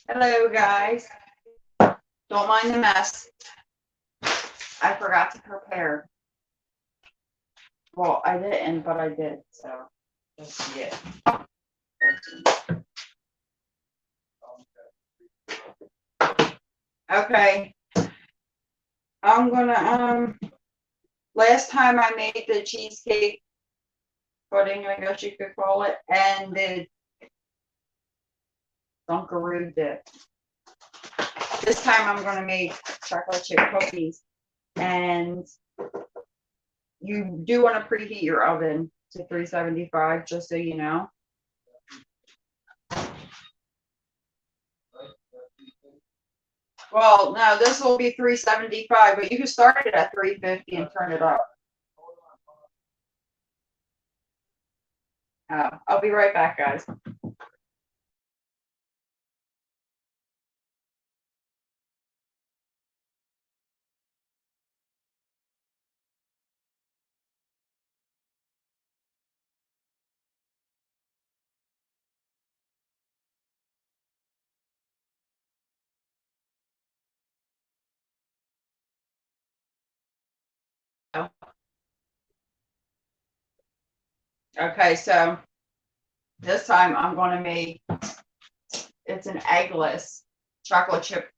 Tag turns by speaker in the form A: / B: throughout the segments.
A: Hello, guys. Don't mind the mess. I forgot to prepare. Well, I didn't, but I did, so just see it. Okay. I'm gonna, last time I made the cheesecake pudding, I guess you could call it, and the Dunkaroo dip. This time I'm gonna make chocolate chip cookies, and you do want to preheat your oven to 375, just so you know. Well, no, this will be 375, but you can start it at 350 and turn it up. I'll be right back, guys. Okay, so this time I'm going to make, it's an eggless chocolate chip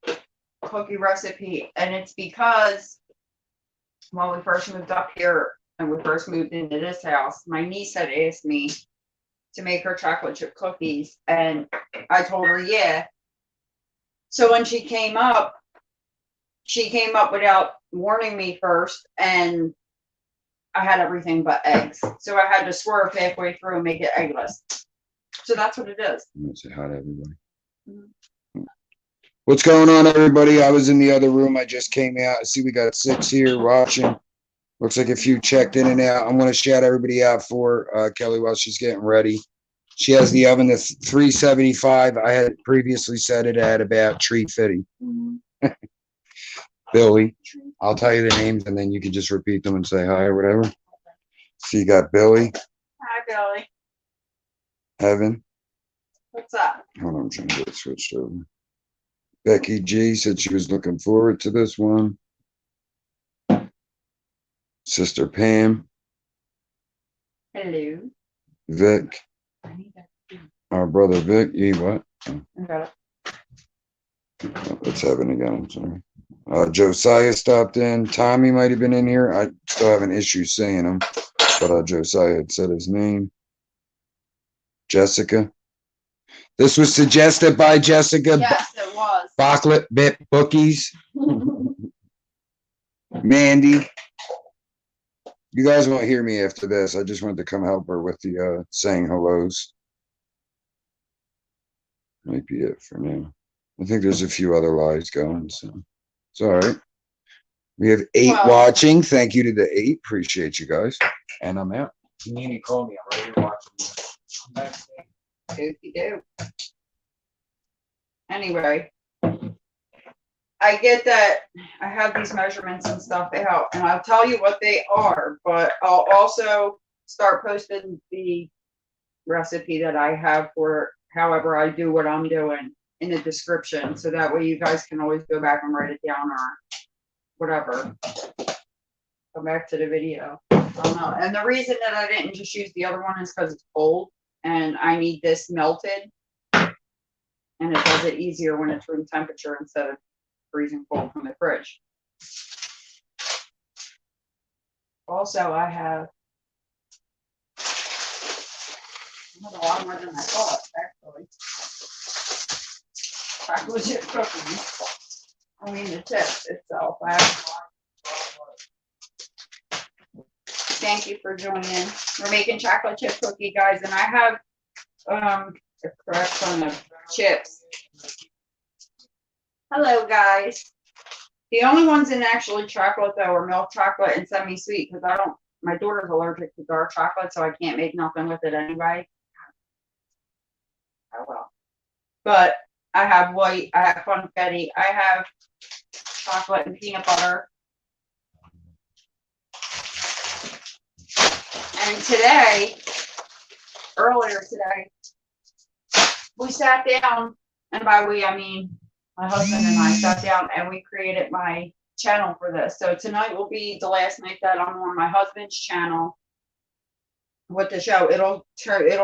A: cookie recipe, and it's because when we first moved up here and we first moved into this house, my niece had asked me to make her chocolate chip cookies, and I told her yeah. So when she came up without warning me first, and I had everything but eggs, so I had to swerve halfway through and make it eggless. So that's what it is.
B: I'm gonna say hi to everybody. What's going on, everybody? I was in the other room. I just came out. I see we got 6 here watching. Looks like a few checked in and out. I'm going to shout everybody out for Kelly while she's getting ready. She has the oven to 375. I had previously set it at about 350. Billy, I'll tell you the names and then you can just repeat them and say hi or whatever. So you got Billy.
A: Hi, Billy.
B: Evan.
A: What's up?
B: Hold on, I'm trying to get it switched over. Becky G said she was looking forward to this one. Sister Pam.
A: Hello.
B: Vic. Our brother Vic. What?
A: I got it.
B: Let's have it again. I'm sorry. Josiah stopped in. Tommy might have been in here. I still have an issue saying him, but Josiah had said his name. Jessica. This was suggested by Jessica.
A: Yes, it was.
B: Chocolate bit bookies. Mandy. You guys won't hear me after this. I just wanted to come help her with the saying hellos. Might be it for now. I think there's a few other lives going, so it's all right. We have 8 watching. Thank you to the 8. Appreciate you guys. And I'm out. You need to call me. I'm right here watching.
A: Okie-doke. Anyway, I get that I have these measurements and stuff out, and I'll tell you what they are, but I'll also start posting the recipe that I have for however I do what I'm doing in the description, so that way you guys can always go back and write it down or whatever. Come back to the video. I don't know. And the reason that I didn't just use the other one is because it's cold, and I need this melted, and it does it easier when it's room temperature instead of freezing cold from the fridge. Also, I have a lot more than I thought, actually. Chocolate chip cookies. I mean, the chip itself. Thank you for joining. We're making chocolate chip cookie, guys, and I have a correct ton of chips. Hello, guys. The only ones in actually chocolate though are milk chocolate and semi-sweet, because my daughter's allergic to dark chocolate, so I can't make nothing with it anyway. Oh well. But I have white, I have confetti, I have chocolate and peanut butter. And today, earlier today, we sat down And by we, I mean, my husband and I sat down and we created my channel for this. So tonight will be the last night that I'm on my husband's channel with the show. It'll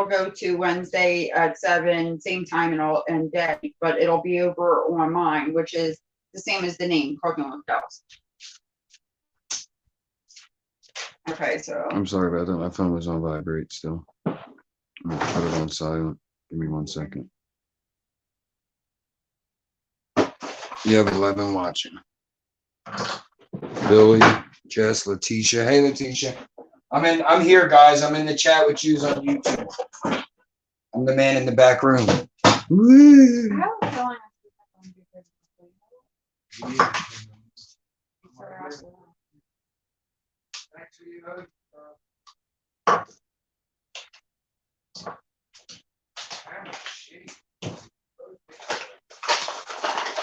A: go to Wednesday at 7, same time and day, but it'll be over on mine, which is the same as the name, Cookin Wit Kellz. Okay, so
B: I'm sorry about that. My phone was on vibrate still. I'm gonna put it on silent. Give me 1 second. You have 11 watching. Billy, Jess, Letitia. Hey, Letitia. I'm here, guys. I'm in the chat with you on YouTube. I'm the man in the back room. Woo.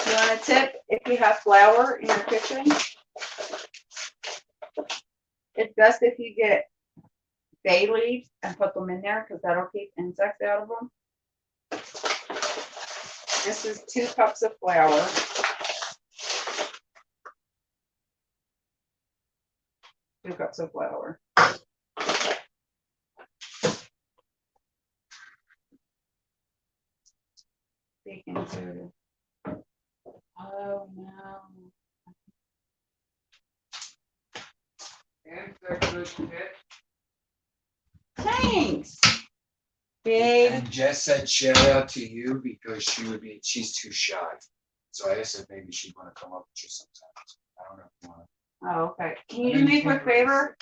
A: You want a tip? If you have flour in your kitchen, it's best if you get bay leaves and put them in there because that'll keep insects out of them. This is 2 cups of flour. Two cups of flour. Baking soda. Oh no. Thanks. Babe.
B: And Jess said shout out to you because she's too shy. So I asked if maybe she'd want to come up with you sometimes. I don't know if you want to.
A: Oh, okay. Can you do me a quick favor?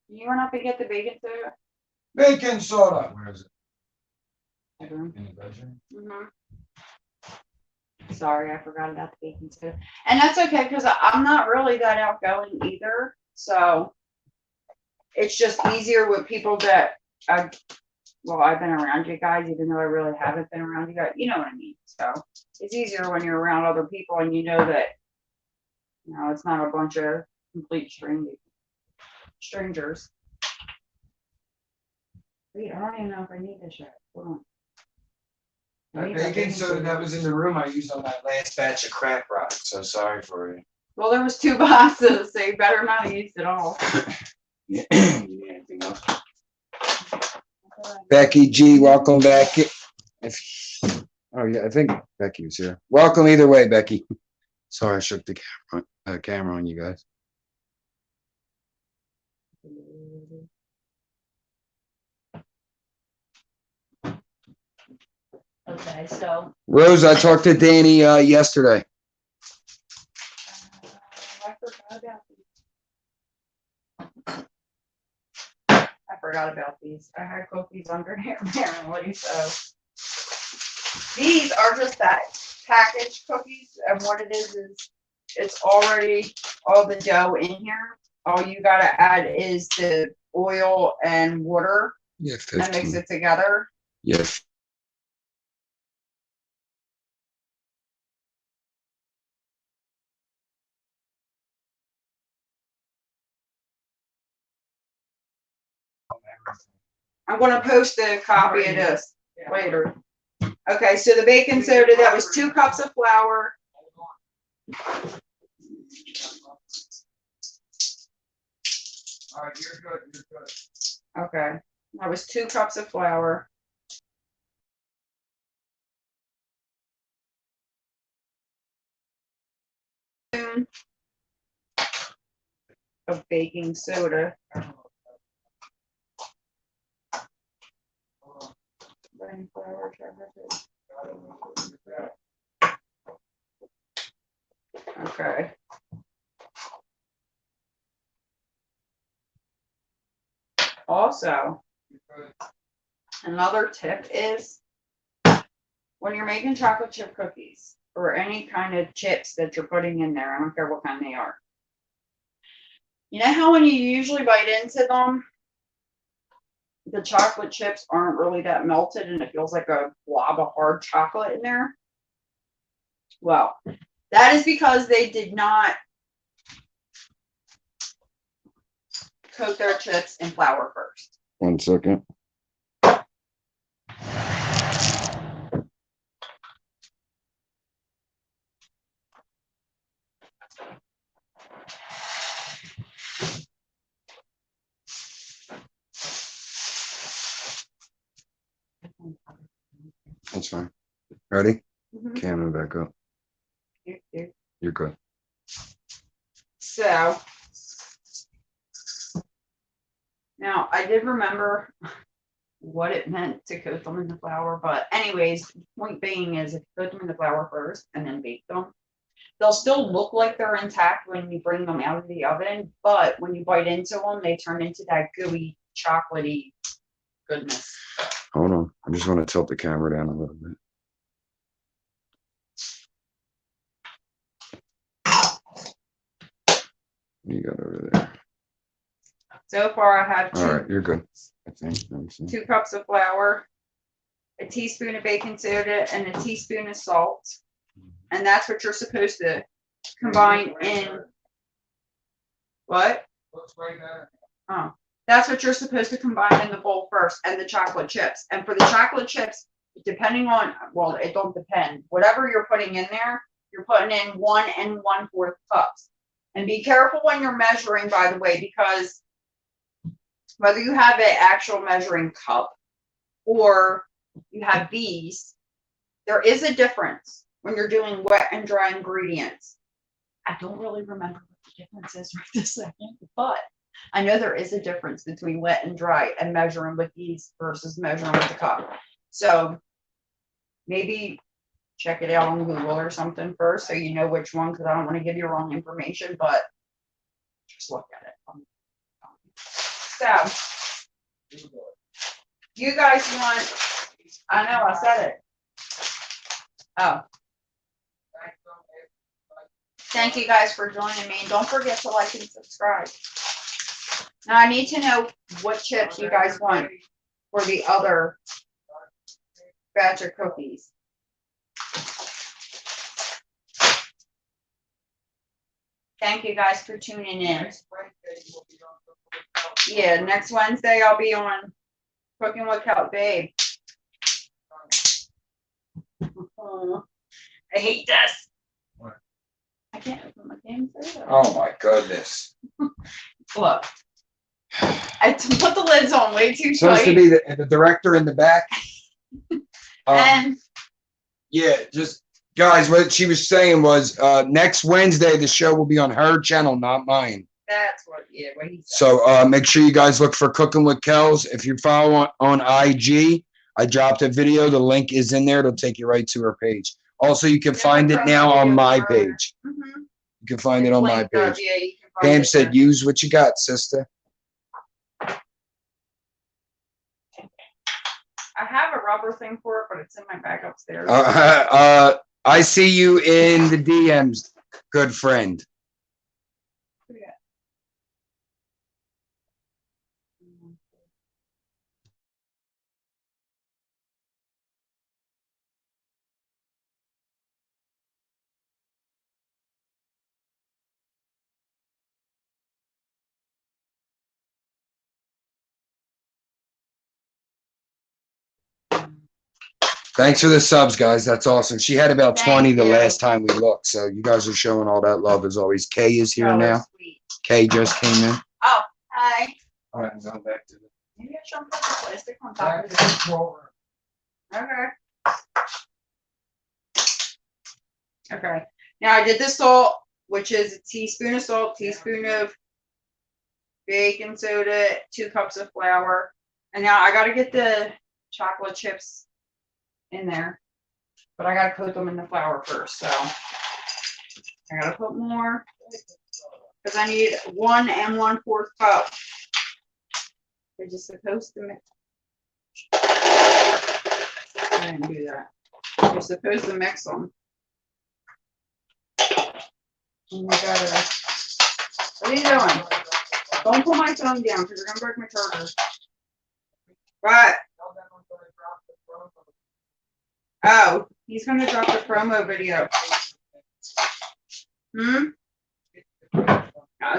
A: You run up and get the baking soda?
B: Baking soda. Where is it?
A: Bedroom.
B: In the bedroom?
A: Mm-hmm. Sorry, I forgot about the baking soda. And that's okay because I'm not really that outgoing either. So it's just easier with people that I've been around you guys, even though I really haven't been around you guys. You know what I mean? So it's easier when you're around other people and you know that, it's not a bunch of complete strangers. Wait, I don't even know if I need this yet. Hold on.
B: That baking soda that was in the room I used on that last batch of crack rock. So sorry for you.
A: Well, there was 2 boxes, so you better not have used it all.
B: You need anything else? Becky G, welcome back. Oh yeah, I think Becky was here. Welcome either way, Becky. Sorry, I shook the camera on you guys.
A: Okay, so.
B: Rose, I talked to Danny yesterday.
A: I forgot about these. I had cookies under here apparently, so. These are just that packaged cookies, and what it is it's already all the dough in here. All you gotta add is the oil and water.
B: Yeah,
A: 15. And mix it together.
B: Yes.
A: I'm gonna post a copy of this later. Okay, so the baking soda, that was 2 cups of flour.
B: All right, you're good, you're good.
A: Okay, that was 2 cups of flour. Of baking soda. Okay. Also, another tip is when you're making chocolate chip cookies or any kind of chips that you're putting in there, I don't care what kind they are. You know how when you usually bite into them, the chocolate chips aren't really that melted and it feels like a blob of hard chocolate in there? Well, that is because they did not coat their chips in flour first.
B: 1 second. That's fine. Ready?
A: Mhm.
B: Camera back up.
A: Here.
B: You're good.
A: So now I did remember what it meant to coat them in the flour, but anyways, point being is if you coat them in the flour first and then bake them, they'll still look like they're intact when you bring them out of the oven, but when you bite into them, they turn into that gooey, chocolatey goodness.
B: Hold on. I just want to tilt the camera down a little bit. You got over there.
A: So far, I have
B: All right, you're good. I think. Let me see.
A: 2 cups of flour, a teaspoon of baking soda, and a teaspoon of salt. And that's what you're supposed to combine in. What? Oh, that's what you're supposed to combine in the bowl first, and the chocolate chips. And for the chocolate chips, depending on, well, it don't depend. Whatever you're putting in there, you're putting in 1 1/4 cups. And be careful when you're measuring, by the way, because whether you have an actual measuring cup or you have these, there is a difference when you're doing wet and dry ingredients. I don't really remember what the difference is right this second, but I know there is a difference between wet and dry and measuring with these versus measuring with the cup. So maybe check it out on Google or something first so you know which one, because I don't want to give you wrong information, but just look at it. So you guys want, I know I said it. Oh. Thank you guys for joining me. Don't forget to like and subscribe. Now I need to know what chips you guys want for the other batch of cookies. Thank you guys for tuning in. Yeah, next Wednesday I'll be on Cookin Wit Kellz, babe. I hate this.
B: What?
A: I can't open my game.
B: Oh my goodness.
A: Look. I put the lids on way too tight.
B: Supposed to be the director in the back.
A: And
B: yeah, just guys, what she was saying was next Wednesday the show will be on her channel, not mine.
A: that's what he said.
B: So make sure you guys look for Cookin Wit Kellz. If you follow on IG, I dropped a video. The link is in there. It'll take you right to her page. Also, you can find it now on my page.
A: Mm-hmm.
B: You can find it on my page.
A: Yeah,
B: Pam said, use what you got, sister.
A: I have a rubber thing for it, but it's in my bag upstairs.
B: I see you in the DMs, good friend.
A: Yeah.
B: Thanks for the subs, guys. That's awesome. She had about 20
A: Thank
B: the
A: you.
B: last time we looked, so you guys are showing all that love as always. Kay is here
A: Oh,
B: now.
A: sweet.
B: Kay just came in.
A: Oh, hi.
B: All right, I'm going back to the
A: Maybe I should put the plastic on top of it. Okay. Okay. Now I did the salt, which is a teaspoon of salt, teaspoon of baking soda, 2 cups of flour. And now I got to get the chocolate chips in there, but I got to coat them in the flour first. So I got to put more because I need 1 1/4 cup. They're just supposed to mix. I didn't do that. You're supposed to mix them. And you gotta, what are you doing? Don't put my phone down because you're gonna break my charger. What? Oh, he's gonna drop the promo video.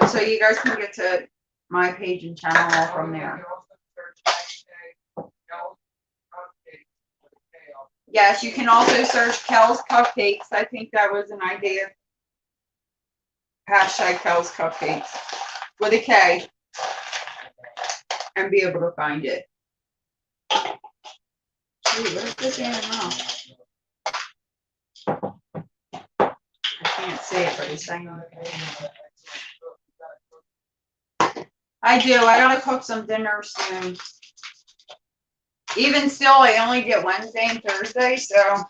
A: So you guys can get to my page and channel all from there. Yes, you can also search Kellz Cupcakes. I think that was an idea. Hashtag Kellz Cupcakes with a K and be able to find it. Gee, what is this animal? I can't see it, but he's saying. I do. I gotta cook some dinner soon. Even still, I only get Wednesday and Thursday, so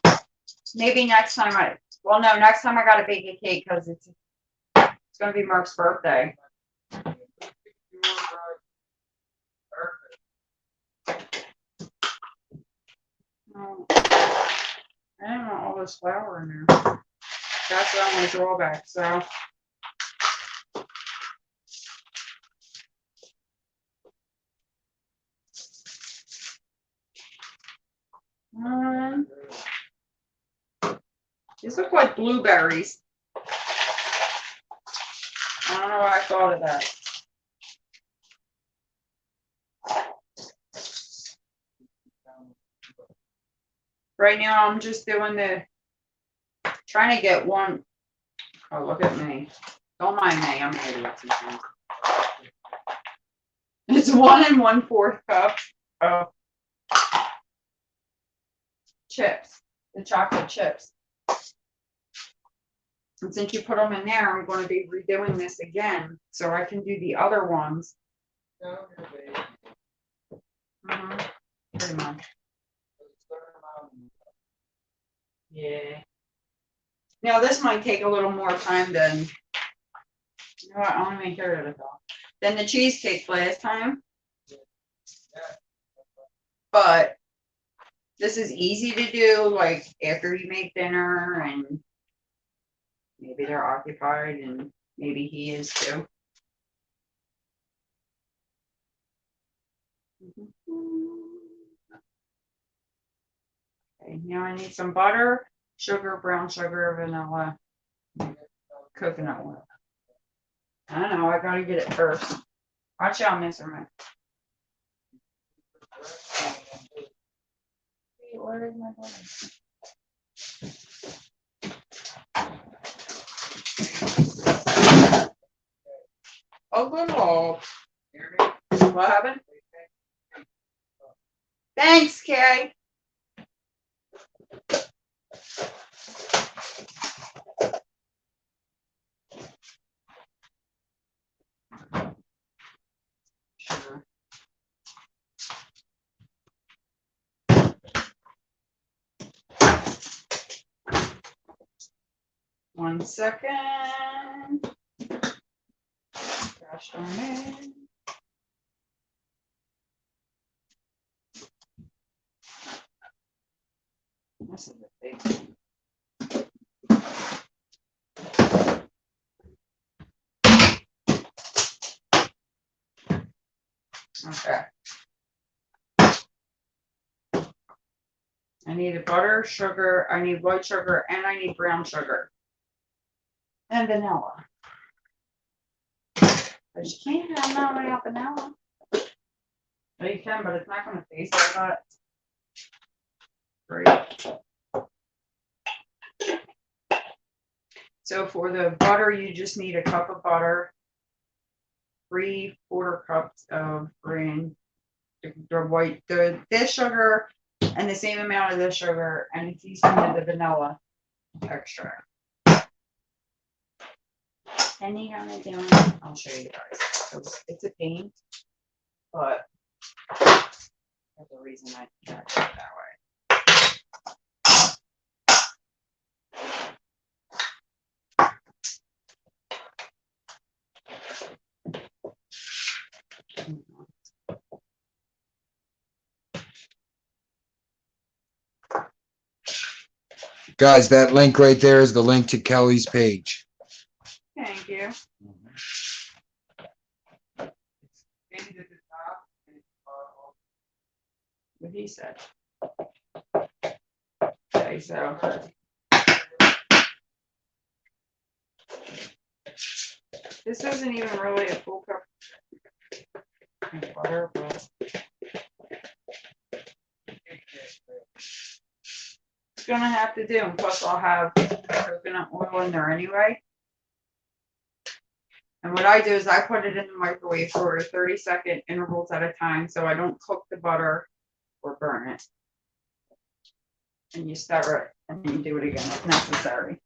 A: maybe next time well, no, next time I gotta bake a cake because it's gonna be Mark's birthday. I don't want all this flour in there. That's the only drawback, so. These look like blueberries. I don't know why I thought of that. Right now, I'm just doing trying to get one. Oh, look at me. Don't mind me. I'm an idiot sometimes. It's 1 1/4 cups of chips, the chocolate chips. And since you put them in there, I'm going to be redoing this again so I can do the other ones. Pretty much. Yeah. Now this might take a little more time than, you know what, I want to make sure of it all. Than the cheesecake last time. But this is easy to do, like after you make dinner and maybe they're occupied and maybe he is too. Okay, now I need some butter, sugar, brown sugar, vanilla, coconut oil. I don't know, I gotta get it first. Watch out, Mr. Man. Where is my butter? Oh, good Lord. What happened? Thanks, Kay. Sure. 1 second. Gosh darn it. This is a big one. Okay. I need butter, sugar, I need white sugar, and I need brown sugar. And vanilla. But you can't have none without vanilla. Well, you can, but it's not going to taste like that. Great. So for the butter, you just need a cup of butter, 3/4 cups of this sugar, and the same amount of this sugar, and a teaspoon of the vanilla extract. And you gotta do it. I'll show you guys. It's a pain, but there's a reason I did it that way.
B: Guys, that link right there is the link to Kelly's page.
A: Thank you. What he said. Okay, so. This isn't even really a full cup of butter, but it's gonna have to do. And plus, I'll have coconut oil in there anyway. And what I do is I put it in the microwave for 30-second intervals at a time so I don't cook the butter or burn it. and you stir it, and then you do it again if necessary.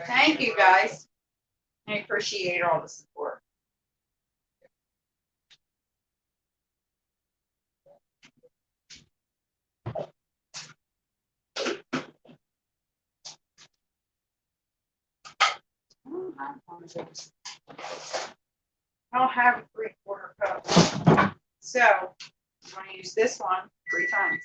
A: Thank you, guys. I appreciate all the support. I don't have a 3/4 cup. So I'm going to use this one 3 times.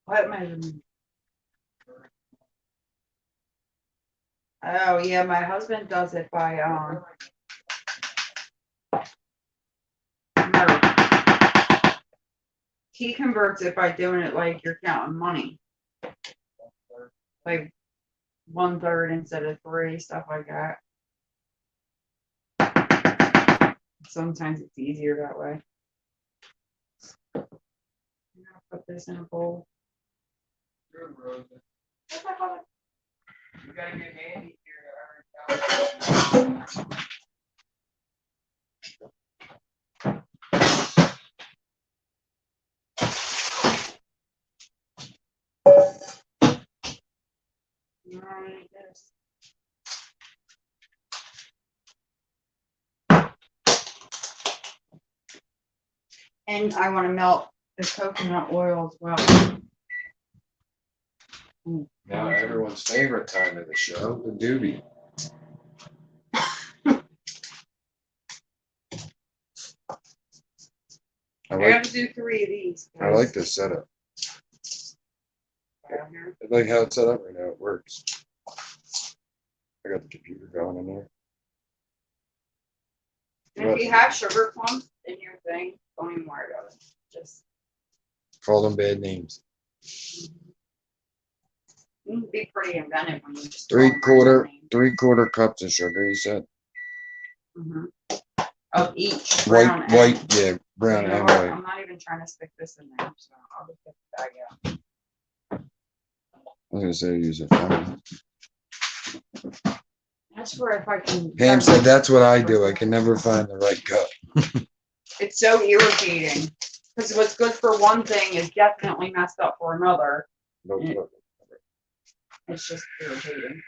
A: What measurement? Oh yeah, my husband does it by no. He converts it by doing it like you're counting money. Like 1/3 instead of 3, stuff like that. Sometimes it's easier that way. I'm gonna put this in a bowl.
C: You gotta get Andy here to
A: Right, this. And I want to melt the coconut oil as well.
B: Now everyone's favorite time of the show, the doobie. I
A: I have
B: like
A: to do 3 of these.
B: I like this setup.
A: Down here.
B: I like how it's set up right now. It works. I got the computer going in there.
A: And if you have sugar plums in your thing, don't even worry about it. Just
B: Call them bad names.
A: you can be pretty inventive when you just
B: 3/4 cups of sugar, you said.
A: Of each brown and-
B: White, yeah, brown
A: You know
B: and
A: what?
B: white.
A: I'm not even trying to stick this in there, so I'll just get the bag out.
B: I was gonna say use a funnel.
A: That's where if I can.
B: Pam said that's what I do. I can never find the right cup.
A: It's so irritating because what's good for one thing is definitely messed up for another. It's just irritating.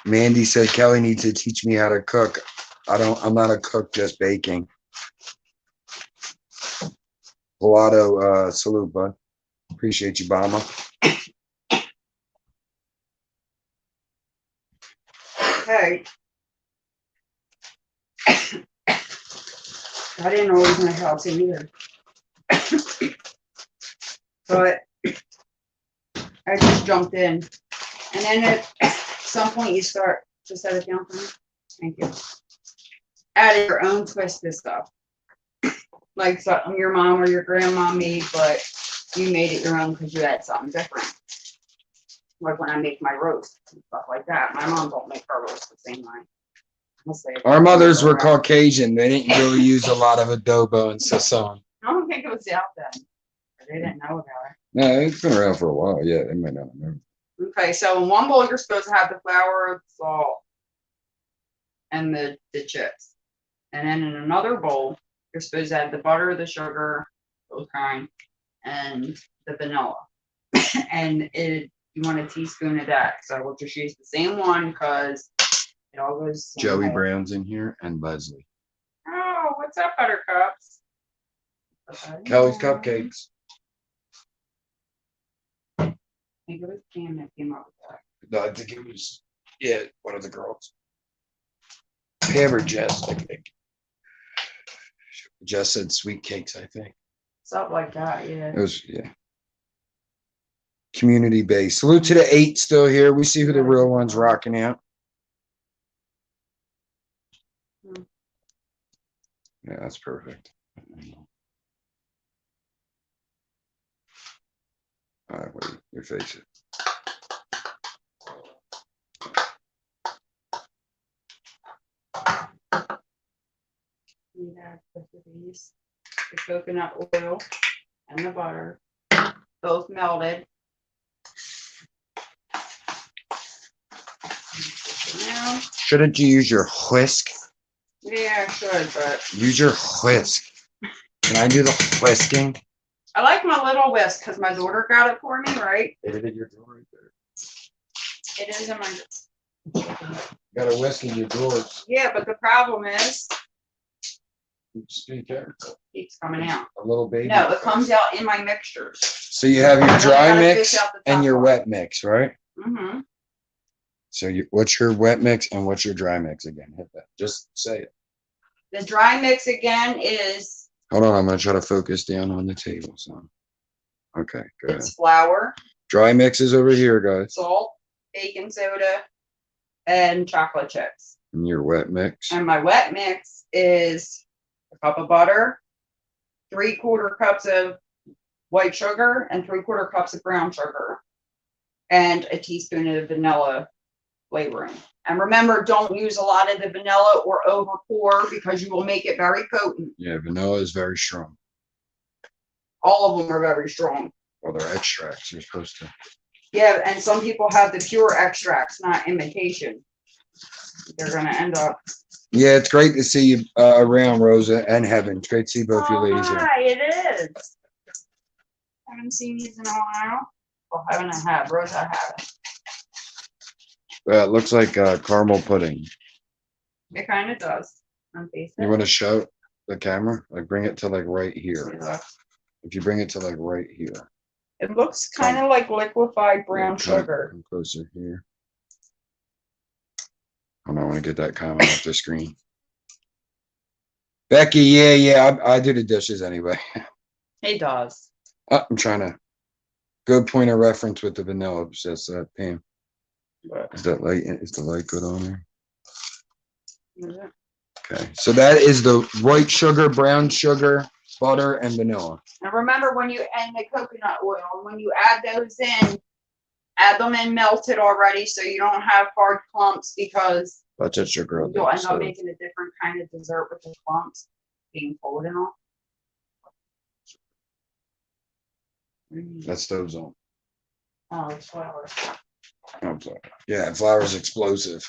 B: Mandy said Kelly needs to teach me how to cook. I'm not a cook, just baking. Volato, salute, bud. Appreciate you, Bama.
A: Okay. I didn't always know how to either. But I just jumped in. And then at some point you start, just set it down for me. Thank you. Adding your own twist to stuff. Like something your mom or your grandma made, but you made it your own because you had something different. Like when I make my roast and stuff like that. My mom don't make her roast the same way.
B: Our mothers were Caucasian. They didn't really use a lot of adobo and sazon.
A: I don't think it was out then. They didn't know about it.
B: No, it's been around for a while. Yeah, they might not know.
A: Okay, so in one bowl you're supposed to have the flour, the salt, and the chips. And then in another bowl, you're supposed to have the butter, the sugar, both kind, and the vanilla. And you want a teaspoon of that. So we'll just use the same one because it all goes.
B: Joey Brown's in here and Leslie.
A: Oh, what's up, Buttercups?
B: Kelly's Cupcakes.
A: I think it was Pam that came up with that.
B: No, I think it was, yeah, one of the girls. Pam or Jess, I think. Jess said sweet cakes, I think.
A: Something like that, yeah.
B: It was, yeah. Community based. Salute to the 8 still here. We see who the real ones rocking out. Yeah, that's perfect. All right, wait, your face it.
A: add both of these, the coconut oil and the butter, both melted. Now,
B: Shouldn't you use your whisk?
A: yeah, I should, but
B: Use your whisk. Can I do the whisking?
A: I like my little whisk because my daughter got it for me, right?
B: It is your drawer right there.
A: It is in my,
B: You got a whisk in your drawers.
A: yeah, but the problem is,
B: Just be careful.
A: it keeps coming out.
B: A little baby.
A: No, it comes out in my mixtures.
B: So you have your
A: I
B: dry
A: gotta
B: mix
A: fish out the
B: and
A: top
B: your
A: part.
B: wet mix, right?
A: Mm-hmm.
B: So what's your wet mix and what's your dry mix again? Hit that. Just say it.
A: The dry mix again is,
B: Hold on, I'm gonna try to focus down on the table. So, okay, good.
A: it's flour,
B: Dry mix is over here, guys.
A: salt, baking soda, and chocolate chips.
B: And your wet mix.
A: And my wet mix is a cup of butter, 3/4 cups of white sugar, and 3/4 cups of brown sugar, and a teaspoon of vanilla flavoring. And remember, don't use a lot of the vanilla or over pour because you will make it very potent.
B: Yeah, vanilla is very strong.
A: All of them are very strong.
B: Well, they're extracts. You're supposed to.
A: Yeah, and some people have the pure extracts, not imitation. They're gonna end up.
B: Yeah, it's great to see you around, Rosa and Heaven. It's great to see both you ladies here.
A: Hi, it is. Haven't seen these in a while. Well, haven't I have? Rosa, I haven't.
B: It looks like caramel pudding.
A: It kind of does. On face
B: You want to show the camera? Like bring it to like right here.
A: Yeah.
B: If you bring it to like right here.
A: It looks kind of like liquefied brown
B: Yeah,
A: sugar.
B: come closer here. Hold on, I want to get that comment off the screen. Becky, yeah, I do the dishes anyway.
A: It does.
B: I'm trying to. Good point of reference with the vanilla. Says Pam. Is that light? Is the light good on there?
A: Yeah.
B: Okay, so that is the white sugar, brown sugar, butter, and vanilla.
A: And remember when you and the coconut oil, when you add those in, add them in melted already so you don't have hard clumps because
B: That's just sugar.
A: you'll end up making a different kind of dessert with the clumps being cold and all.
B: That stove's on.
A: Oh, it's flour.
B: I'm sorry. Yeah, flour's explosive.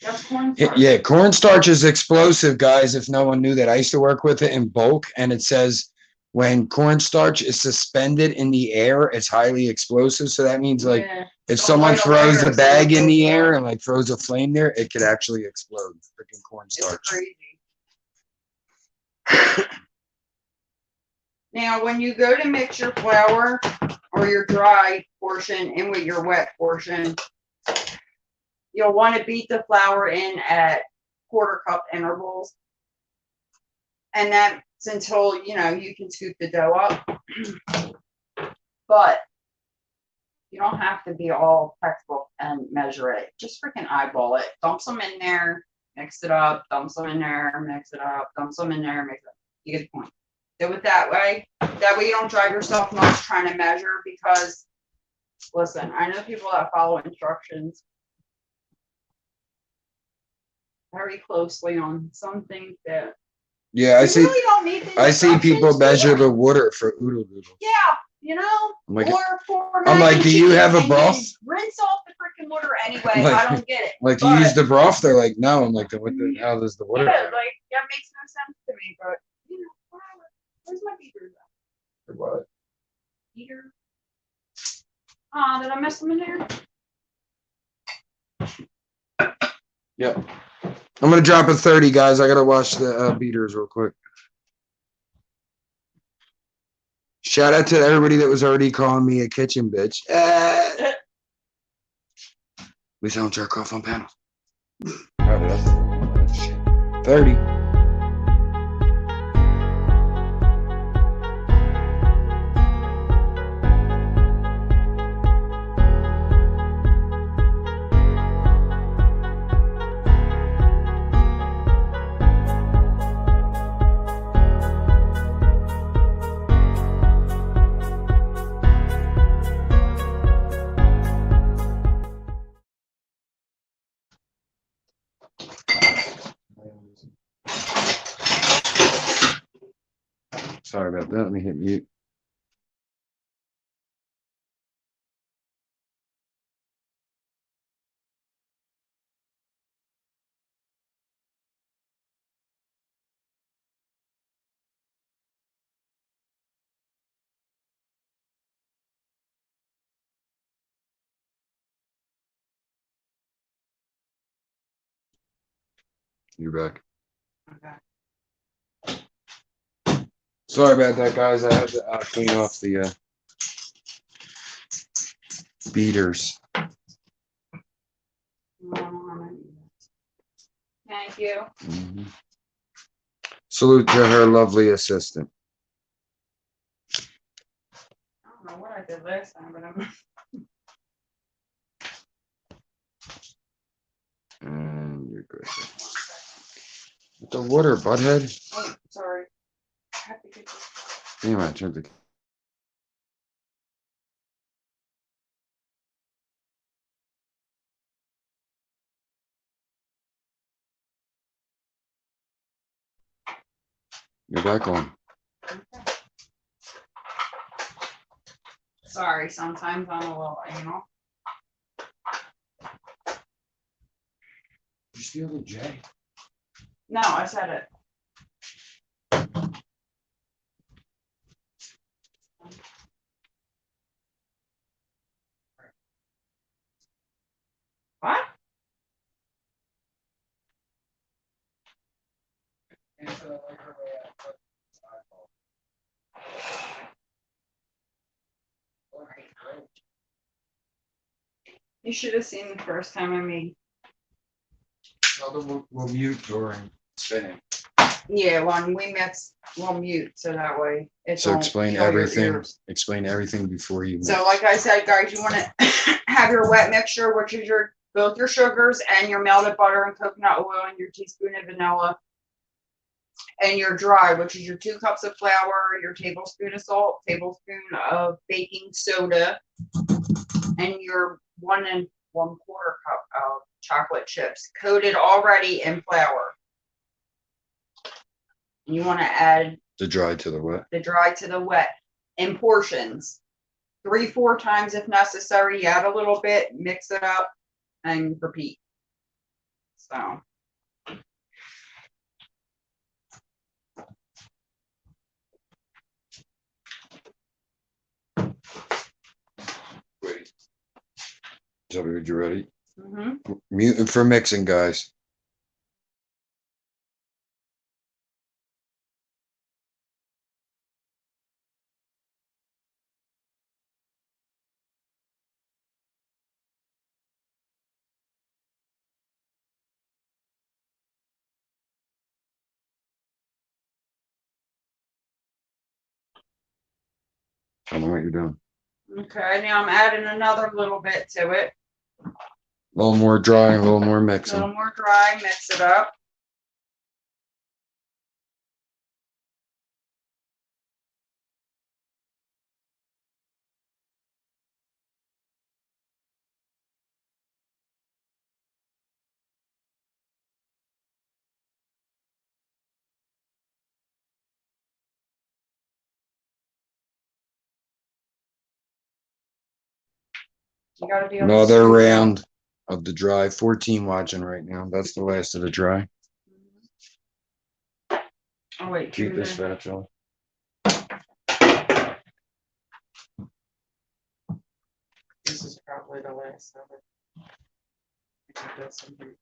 A: That's corn.
B: Yeah, cornstarch is explosive, guys. If no one knew that, I used to work with it in bulk, and it says when cornstarch is suspended in the air, it's highly explosive. So that means like
A: Yeah.
B: if
A: Don't
B: someone
A: light a
B: throws
A: fire,
B: the bag in the
A: so-
B: air and like throws a flame there, it could actually explode. Freaking
A: It's
B: cornstarch.
A: crazy. Now, when you go to mix your flour or your dry portion in with your wet portion, you'll want to beat the flour in at 1/4 cup intervals. And that's until, you know, you can scoop the dough up. But you don't have to be all textbook and measure it. Just freaking eyeball it. Dump some in there, mix it up, dump some in there, mix it up, dump some in there, mix it up. You get the point. Do it that way. That way you don't drive yourself nuts trying to measure because, listen, I know people that follow instructions very closely on some things that
B: Yeah, I
A: you
B: see.
A: really don't need the
B: I see people
A: instructions
B: measure
A: for.
B: the water for oodle doodle.
A: Yeah, you know,
B: I'm like,
A: or for
B: I'm
A: mac
B: like,
A: and
B: do you
A: cheese,
B: have a
A: and you
B: broth?
A: rinse off the freaking water anyway.
B: Like-
A: I don't get it.
B: Like, you
A: But-
B: use the broth? They're like, no. I'm like, then what the hell does the water?
A: Yeah,
B: have?
A: like that makes no sense to me. But you know, whatever. Where's my beaters at?
B: Or what?
A: Beater. Ah, did I mess them in there?
B: Yep. I'm gonna drop a 30, guys. I gotta wash the beaters real quick. Shout out to everybody that was already calling me a kitchen bitch. We don't jerk off on panels. 30. Sorry about that. Let me hit mute. You're back.
A: Okay.
B: Sorry about that, guys. I had to clean off the beaters.
A: Thank you.
B: Mhm. Salute to her lovely assistant.
A: I don't know what I did last time, but I'm.
B: And you're good. With the water, butthead.
A: Oh, sorry. I have to get this.
B: Damn, I turned the. You're back on.
A: Sorry, sometimes I'm a little,
B: Did you steal the J?
A: No, I said it. What?
C: And so like her way out, but
A: You should have seen the first time I made.
B: We'll mute during spinning.
A: Yeah, when we mix, we'll mute so that way it
B: So
A: don't
B: explain
A: kill your
B: everything.
A: ears.
B: Explain everything before you.
A: So like I said, guys, you want to have your wet mixture, which is both your sugars and your melted butter and coconut oil and your teaspoon of vanilla, and your dry, which is your 2 cups of flour, your tablespoon of salt, tablespoon of baking soda, and your 1 1/4 cup of chocolate chips coated already in flour. You want to add
B: The dry to the wet.
A: the dry to the wet in portions, 3-4 times if necessary. You add a little bit, mix it up, and repeat. So.
B: Wait. Tell me when you're ready.
A: Mm-hmm.
B: Mute for mixing, guys. Tell me what you're doing.
A: Okay, now I'm adding another little bit to it.
B: A little more dry, a little more
A: A
B: mixing.
A: little more dry, mix it up. You gotta be able to
B: Another
A: see
B: round of the dry. 14 watching right now. That's the last of the dry.
A: that. Oh wait,
B: Keep
A: do
B: this
A: the-
B: spatula.
A: This is probably the last of it. I think that's something.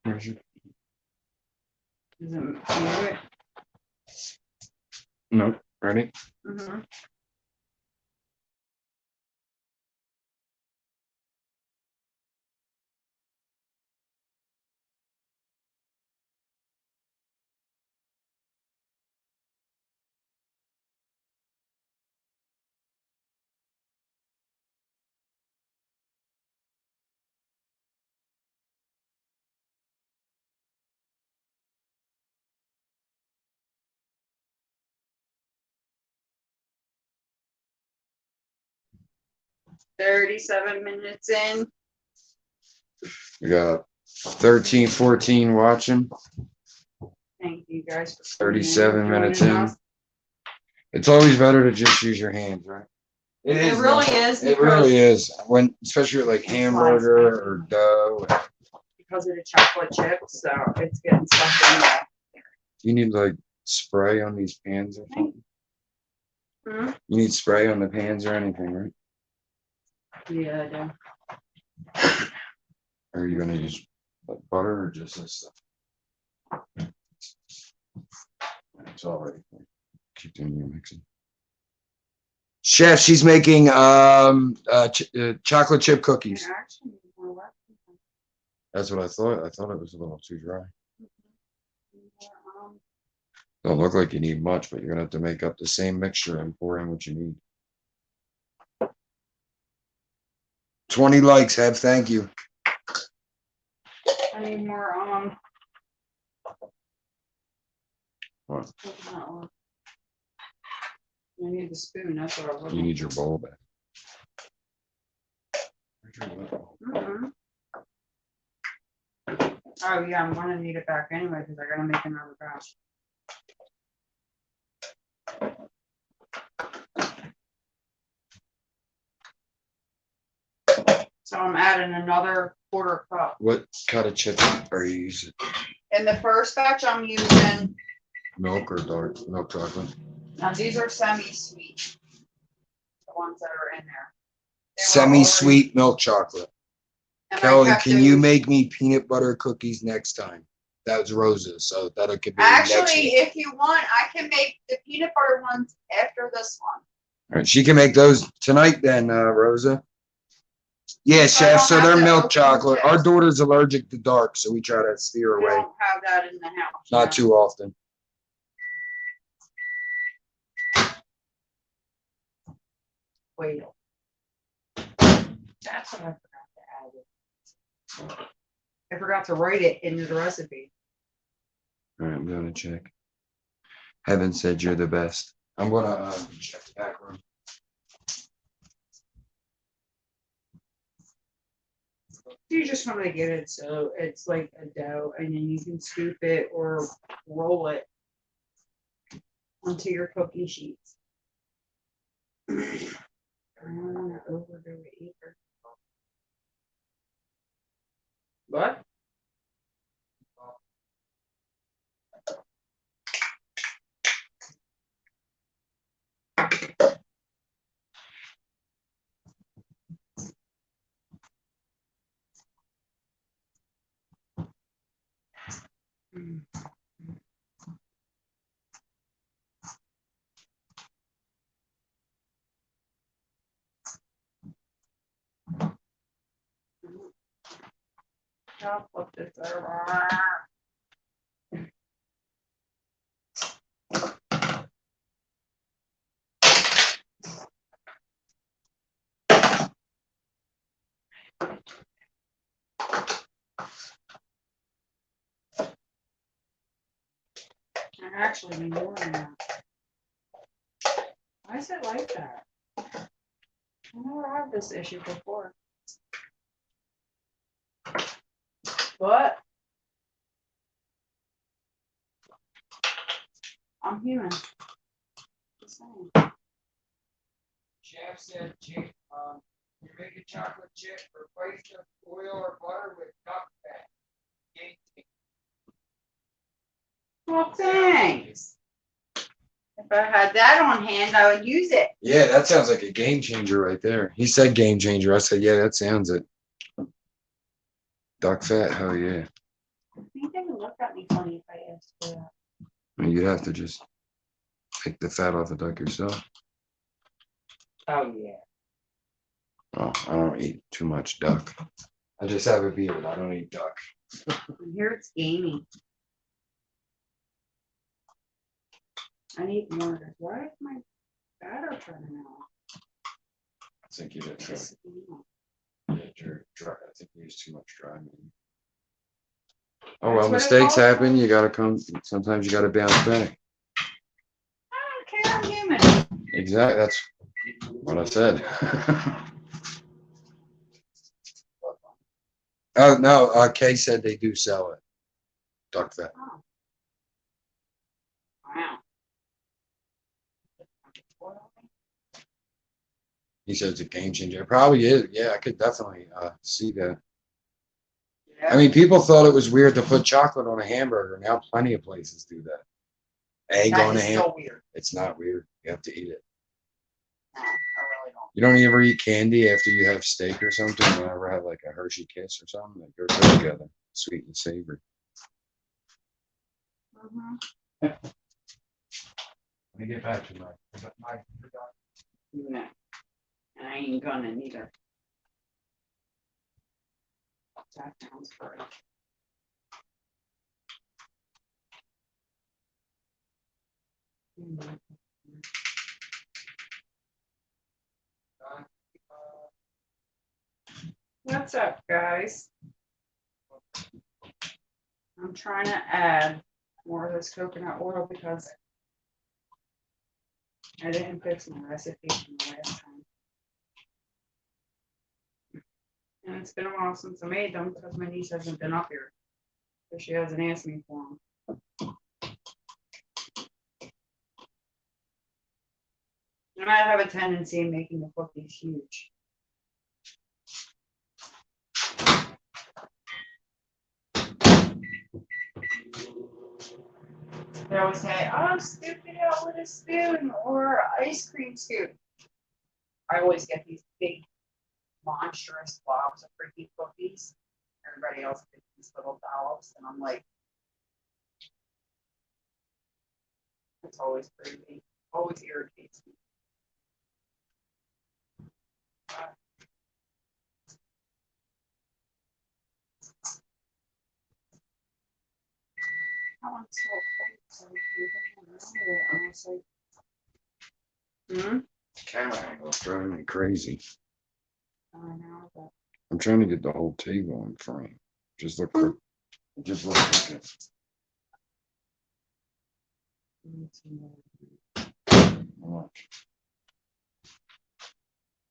B: Where's your-
A: Is it mute it?
B: Nope. Ready?
A: Mm-hmm. $37 in.
B: We got 13, 14 watching.
A: Thank you guys for
B: 37 minutes in. It's always better to just use your hands, right?
A: It really is.
B: It really is. When, especially with like hamburger or dough.
A: Because of the chocolate chips, so it's getting stuck in there.
B: You need like spray on these pans or something?
A: Hmm?
B: You need spray on the pans or anything, right?
A: Yeah, I do.
B: Or are you gonna use like butter or just this stuff? It's already. Keep doing your mixing. Chef, she's making chocolate chip cookies.
A: Actually, you know what?
B: That's what I thought. I thought it was a little too dry.
A: Um,
B: Don't look like you need much, but you're gonna have to make up the same mixture and pour in what you need. 20 likes, Heb. Thank you.
A: I need more,
B: What?
A: I need the spoon, that's what I was.
B: You need your bowl back.
A: Mhm. Oh, yeah, I'm gonna need it back anyway, because I gotta make another batch. So I'm adding another quarter cup.
B: What kind of chips are you using?
A: In the first batch, I'm using,
B: Milk or dark milk chocolate?
A: now these are semi-sweet. The ones that are in there. They were
B: Semi-sweet milk chocolate.
A: already- and I
B: Kelly,
A: kept
B: can you
A: them-
B: make me peanut butter cookies next time? That was Rose's, so that could be next
A: Actually,
B: week.
A: if you want, I can make the peanut butter ones after this one.
B: All right, she can make those tonight then, Rosa. Yeah, chef, so they're milk chocolate. Our daughter's allergic to dark, so we try to steer
A: We
B: away.
A: don't have that in the house.
B: Not
A: no.
B: too often.
A: Wait. That's what I forgot to add it. I forgot to write it into the recipe.
B: All right, I'm gonna check. Heaven said you're the best. I'm gonna check the back room.
A: You just want to get it so it's like a dough, and then you can scoop it or roll it onto your cookie sheets. I don't want to overdo it either. What? I'll flip this over. I actually need more than that. Why is it like that? I never had this issue before. But I'm human. Just saying.
C: Chef said, you make a chocolate chip, replace the oil or butter with duck fat.
A: Well, thanks. If I had that on hand, I would use it.
B: Yeah, that sounds like a game changer right there. He said game changer. I said, yeah, that sounds it. Duck fat, hell yeah.
A: I think they would look at me funny if I asked for that.
B: I mean, you'd have to just take the fat off the duck yourself.
C: Oh, yeah.
B: Oh, I don't eat too much duck. I just have a beard. I don't eat duck.
A: I hear it's gamey. I need more of this. Why is my batter turning out?
B: I think you did try.
A: Just,
B: Yeah, dry. I think you used too much dry. Maybe. Oh well,
A: That's what it
B: mistakes
A: calls
B: happen.
A: for.
B: You gotta come. Sometimes you gotta bounce back.
A: I don't care. I'm human.
B: Exactly. That's what I said. Oh no, Kay said they do sell it. Duck fat.
A: Oh. Wow.
B: He said it's a game changer. It probably is. Yeah, I could definitely see that.
A: Yeah.
B: I mean, people thought it was weird to put chocolate on a hamburger. Now plenty of places do that. Egg
A: That
B: on a
A: is
B: ham.
A: so weird.
B: It's not weird. You have to eat it.
A: No, I really don't.
B: You don't ever eat candy after you have steak or something? You ever have like a Hershey Kiss or something? They go good together. Sweet and savory.
A: Mhm.
B: Let me get back to my
A: No. And I ain't gonna neither. That sounds great. Mhm. What's up, guys? I'm trying to add more of this coconut oil because I didn't fix my recipe from the last time. And it's been a while since I made them because my niece hasn't been up here. So she hasn't asked me for them. And I have a tendency of making the cookies huge. They always say, oh, scoop it out with a spoon or ice cream scoop. I always get these big, monstrous blobs of freaking cookies. Everybody else gets these little dollops, and I'm like, it's always crazy. Always irritates me. That one's so cold. Honestly.
B: camera angle. It's driving me crazy.
A: I know, but
B: I'm trying to get the whole table in frame. Just look quick. Just look quick. Watch.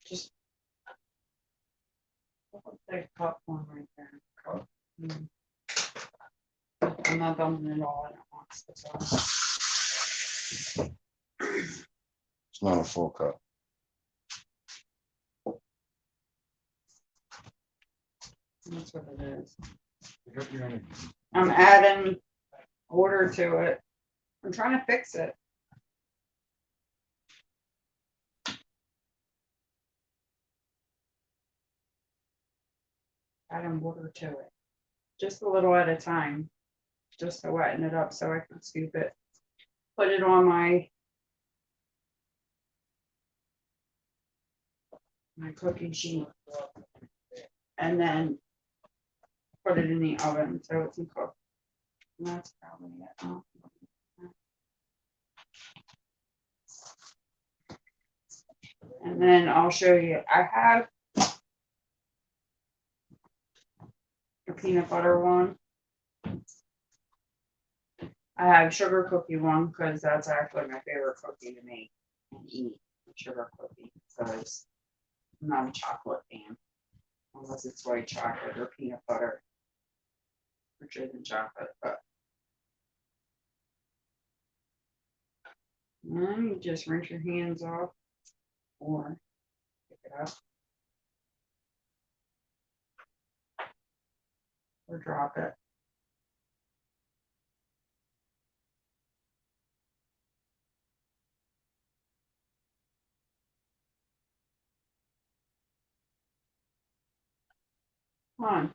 A: just take popcorn right there.
B: Cup?
A: Mm. I'm not dumping it all in at once. That's all.
B: It's not a full cup.
A: That's what it is.
B: Pick up your energy.
A: I'm adding water to it. I'm trying to fix it. Adding water to it. Just a little at a time. Just to weten it up so I can scoop it. Put it on my cooking sheet. And then put it in the oven so it can cook. And that's probably it. Oh. And then I'll show you. I have a peanut butter one. I have sugar cookie one because that's actually my favorite cookie to make and eat. Sugar cookie because I'm not a chocolate fan unless it's white chocolate or peanut butter, richer than chocolate. But then you just rinse your hands off or pick it up or drop it. Come on.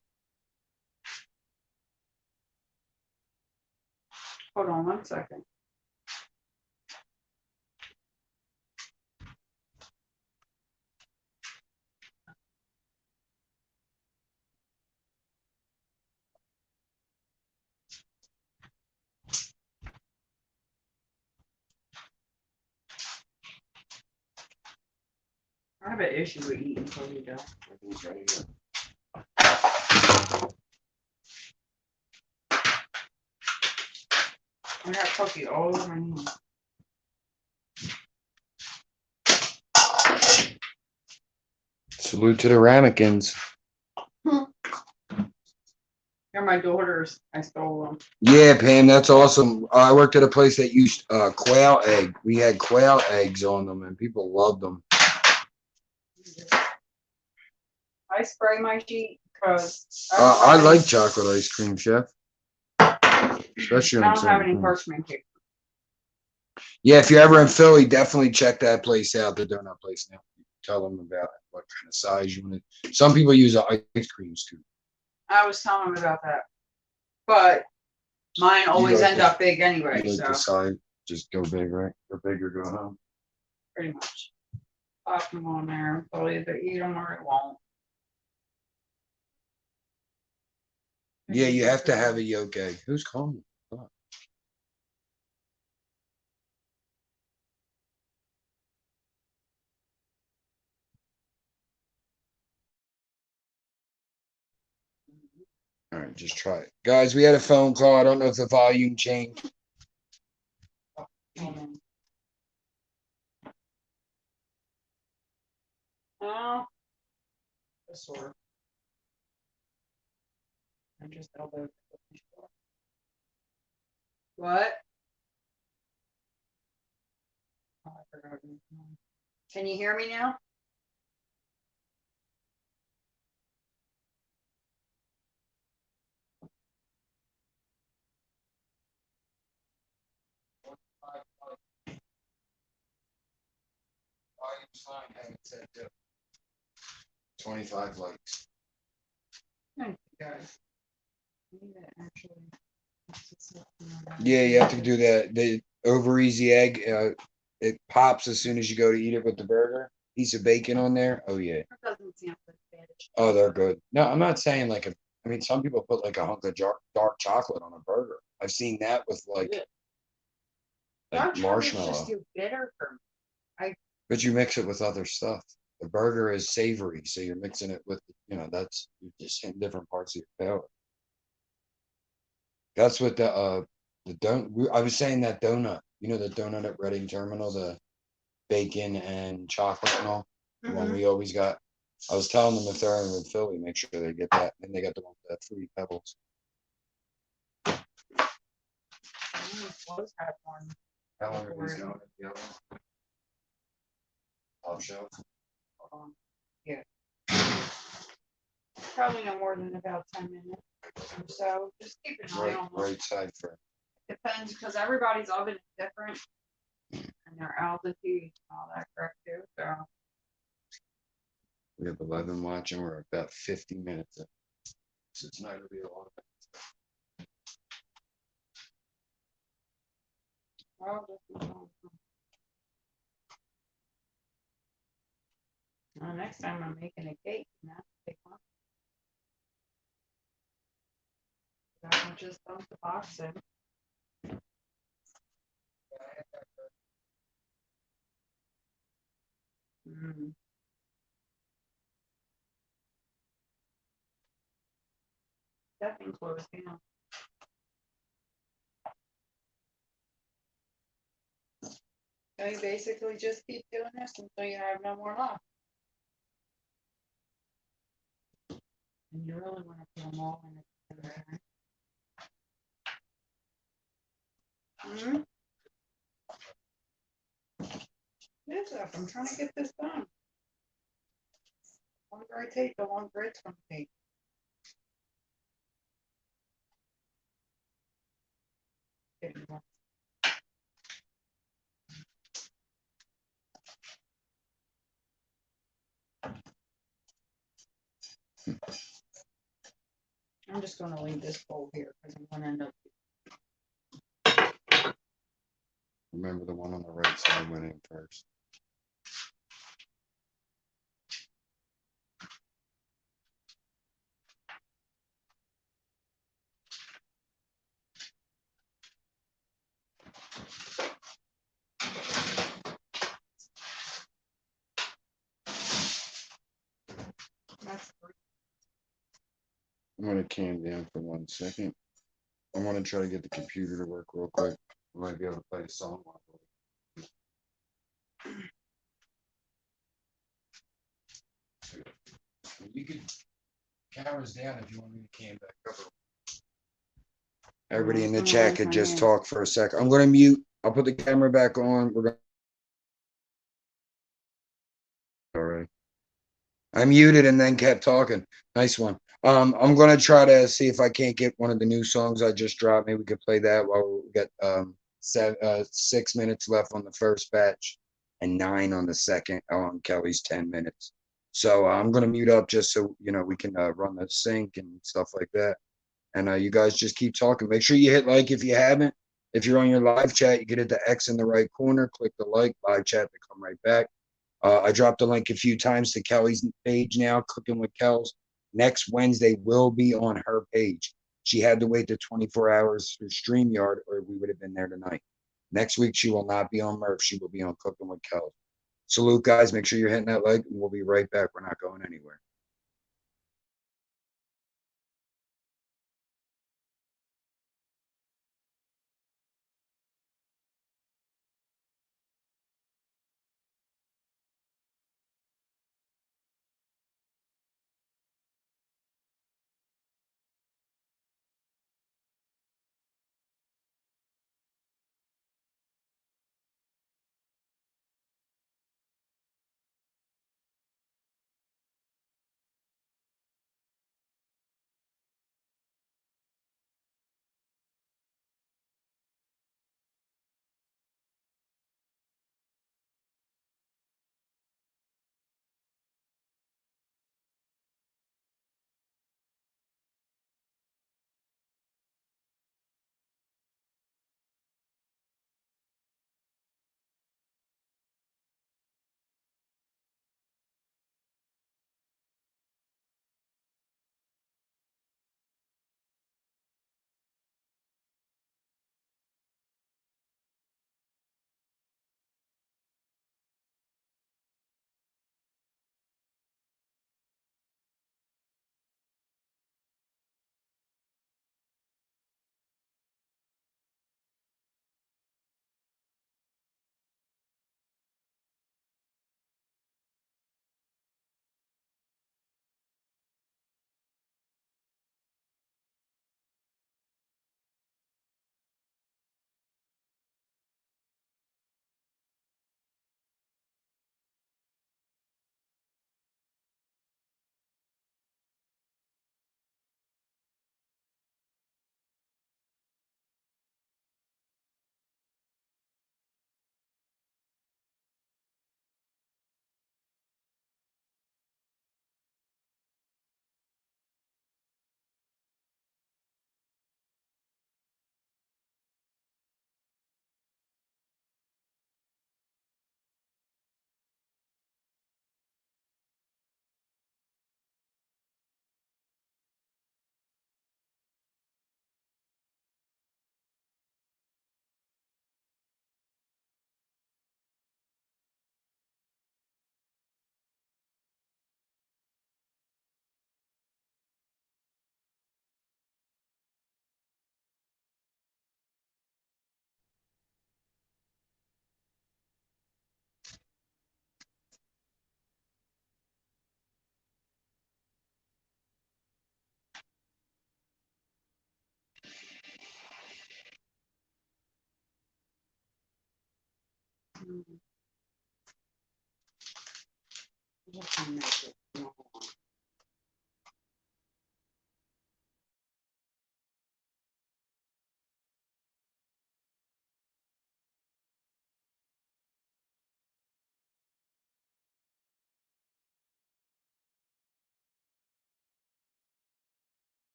A: Hold on 1 second. I have an issue with eating cookie dough.
B: Everything's right here.
A: I got cookie all over my hands.
B: Salute to the ramekins.
A: They're my daughters. I stole them.
B: Yeah, Pam, that's awesome. I worked at a place that used quail egg. We had quail eggs on them, and people loved them.
A: I spray my sheet because
B: I like chocolate ice cream, chef. Especially
A: I
B: on
A: don't have any
B: certain things.
A: parchment paper.
B: Yeah, if you're ever in Philly, definitely check that place out, the donut place now. Tell them about what kind of size you want it. Some people use an ice cream scoop.
A: I was telling him about that, but mine always
B: like
A: end
B: the-
A: up big anyway,
B: You like the
A: so
B: size, just go big, right? Or big or go home.
A: pretty much. Pop them on there, they'll either eat them or it won't.
B: Yeah, you have to have a yolk egg. Who's calling? Fuck. All right, just try it. Guys, we had a phone call. I don't know if the volume changed.
A: Oh. Sort of. I just elbowed. What? Oh, I forgot. Can you hear me now?
B: Volume's fine. I haven't said 25 likes.
A: Thank you guys. I need to actually mix this up now.
B: Yeah, you have to do that. The over easy egg, it pops as soon as you go to eat it with the burger. Piece of bacon on there. Oh yeah.
A: It doesn't sound like bad.
B: Oh, they're good. No, I'm not saying like I mean, some people put like a hunk of dark chocolate on a burger. I've seen that with like
A: Dark chocolate's
B: marshmallow.
A: just too bitter for me.
B: But you mix it with other stuff. The burger is savory, so you're mixing it with, that's you're just hitting different parts of your palate. That's what the I was saying that donut, the donut at Reading Terminal, the bacon and chocolate and all, the one we always got. I was telling them if they're ever in Philly, make sure they get that. And they got the one with the fruity pebbles.
A: Close had one.
B: How long are these going at the other one? Top shelf.
A: Hold on. Yeah. Probably no more than about 10 minutes or so. Just keep an eye on them.
B: Right side first.
A: Depends, because everybody's oven is different. And their altitude and all that crap too, so.
B: We have 11 watching. We're about 50 minutes in. So it's not going to be a long time.
A: Well, this is all- Well, next time I'm making a cake, and that's a big one. I will just dump the box in. Mm. That thing closed down. So you basically just keep doing this until you have no more left. And you really want to put them all in it. Hmm? Yes, I'm trying to get this done. The longer I take, the longer it's going to take. I'm just going to leave this bowl here because I'm going to end up.
B: Remember the one on the right side went in first.
A: That's
B: I'm going to calm down for 1 second. I want to try to get the computer to work real quick. I might be able to play a song. You could cameras down if you want me to cam back up. Everybody in the chat could just talk for a sec. I'm going to mute. I'll put the camera back on. We're going. All right. I muted and then kept talking. Nice one. I'm gonna try to see if I can't get one of the new songs I just dropped. Maybe we could play that while we got 6 minutes left on the first batch and 9 on the second on Kelly's 10 minutes. So I'm gonna mute up just so we can run the sync and stuff like that. And you guys just keep talking. Make sure you hit like if you haven't. If you're on your live chat, you can hit the X in the right corner, click the like, live chat to come right back. I dropped a link a few times to Kelly's page now, Cookin Wit Kellz. Next Wednesday will be on her page. She had to wait the 24 hours through StreamYard, or we would have been there tonight. Next week, she will not be on Murph. She will be on Cookin Wit Kellz. Salute, guys. Make sure you're hitting that like, and we'll be right back. We're not going anywhere.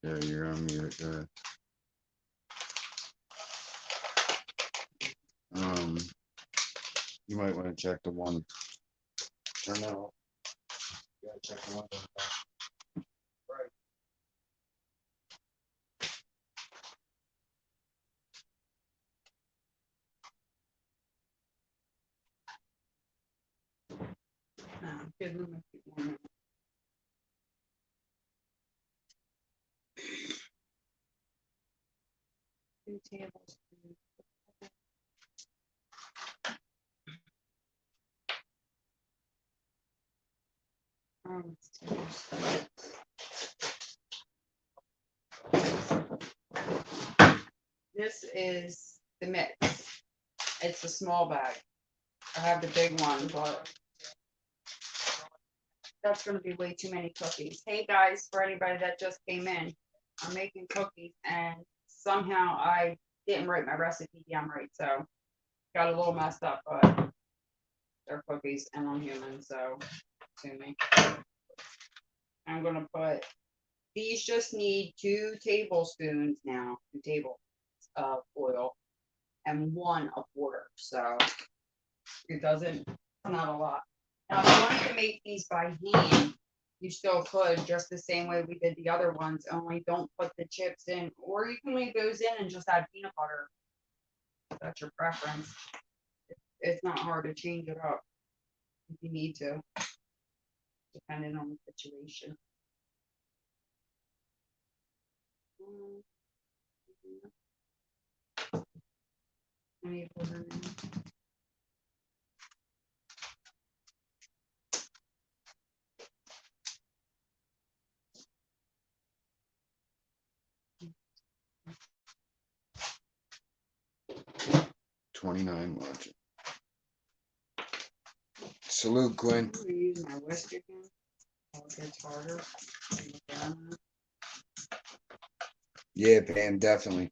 B: Yeah, you're on mute. You might want to check the one. Or no. You gotta check the one. Right.
A: Give them a few more minutes. Two tablespoons. Oh, it's tablespoons. This is the mix. It's a small bag. I have the big one, but that's gonna be way too many cookies. Hey guys, for anybody that just came in, I'm making cookies and somehow I didn't write my recipe down right, so got a little messed up, but they're cookies and I'm human, so to me. I'm gonna put, these just need 2 tablespoons now, 2 tablespoons of oil and 1 of water, so it doesn't, not a lot. Now, if you wanted to make these by hand, you still could, just the same way we did the other ones, only don't put the chips in, or you can leave those in and just add peanut butter. That's your preference. It's not hard to change it up if you need to, depending on the situation. I need water now.
B: $29 watching. Salute, Quinn.
A: I'm gonna use my whisk again. Oh, it gets harder.
B: Yeah, Pam, definitely.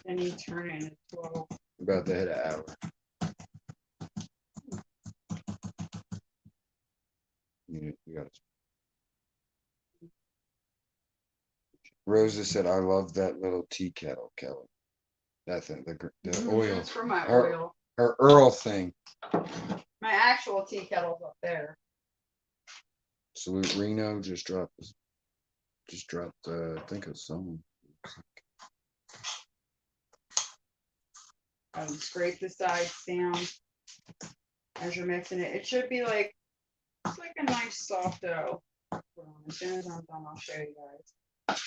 A: Then you turn it into 12.
B: About to hit an hour. You got it. Rosa said, "I love that little tea kettle, Kelly. That thing, the oil,
A: It's for my
B: Her-
A: oil.
B: her Earl thing."
A: My actual tea kettle's up there.
B: Salute, Reno just dropped. I think it's someone.
A: Scrape the sides down as you're mixing it. It should be like, it's like a nice soft dough. As soon as I'm done, I'll show you guys.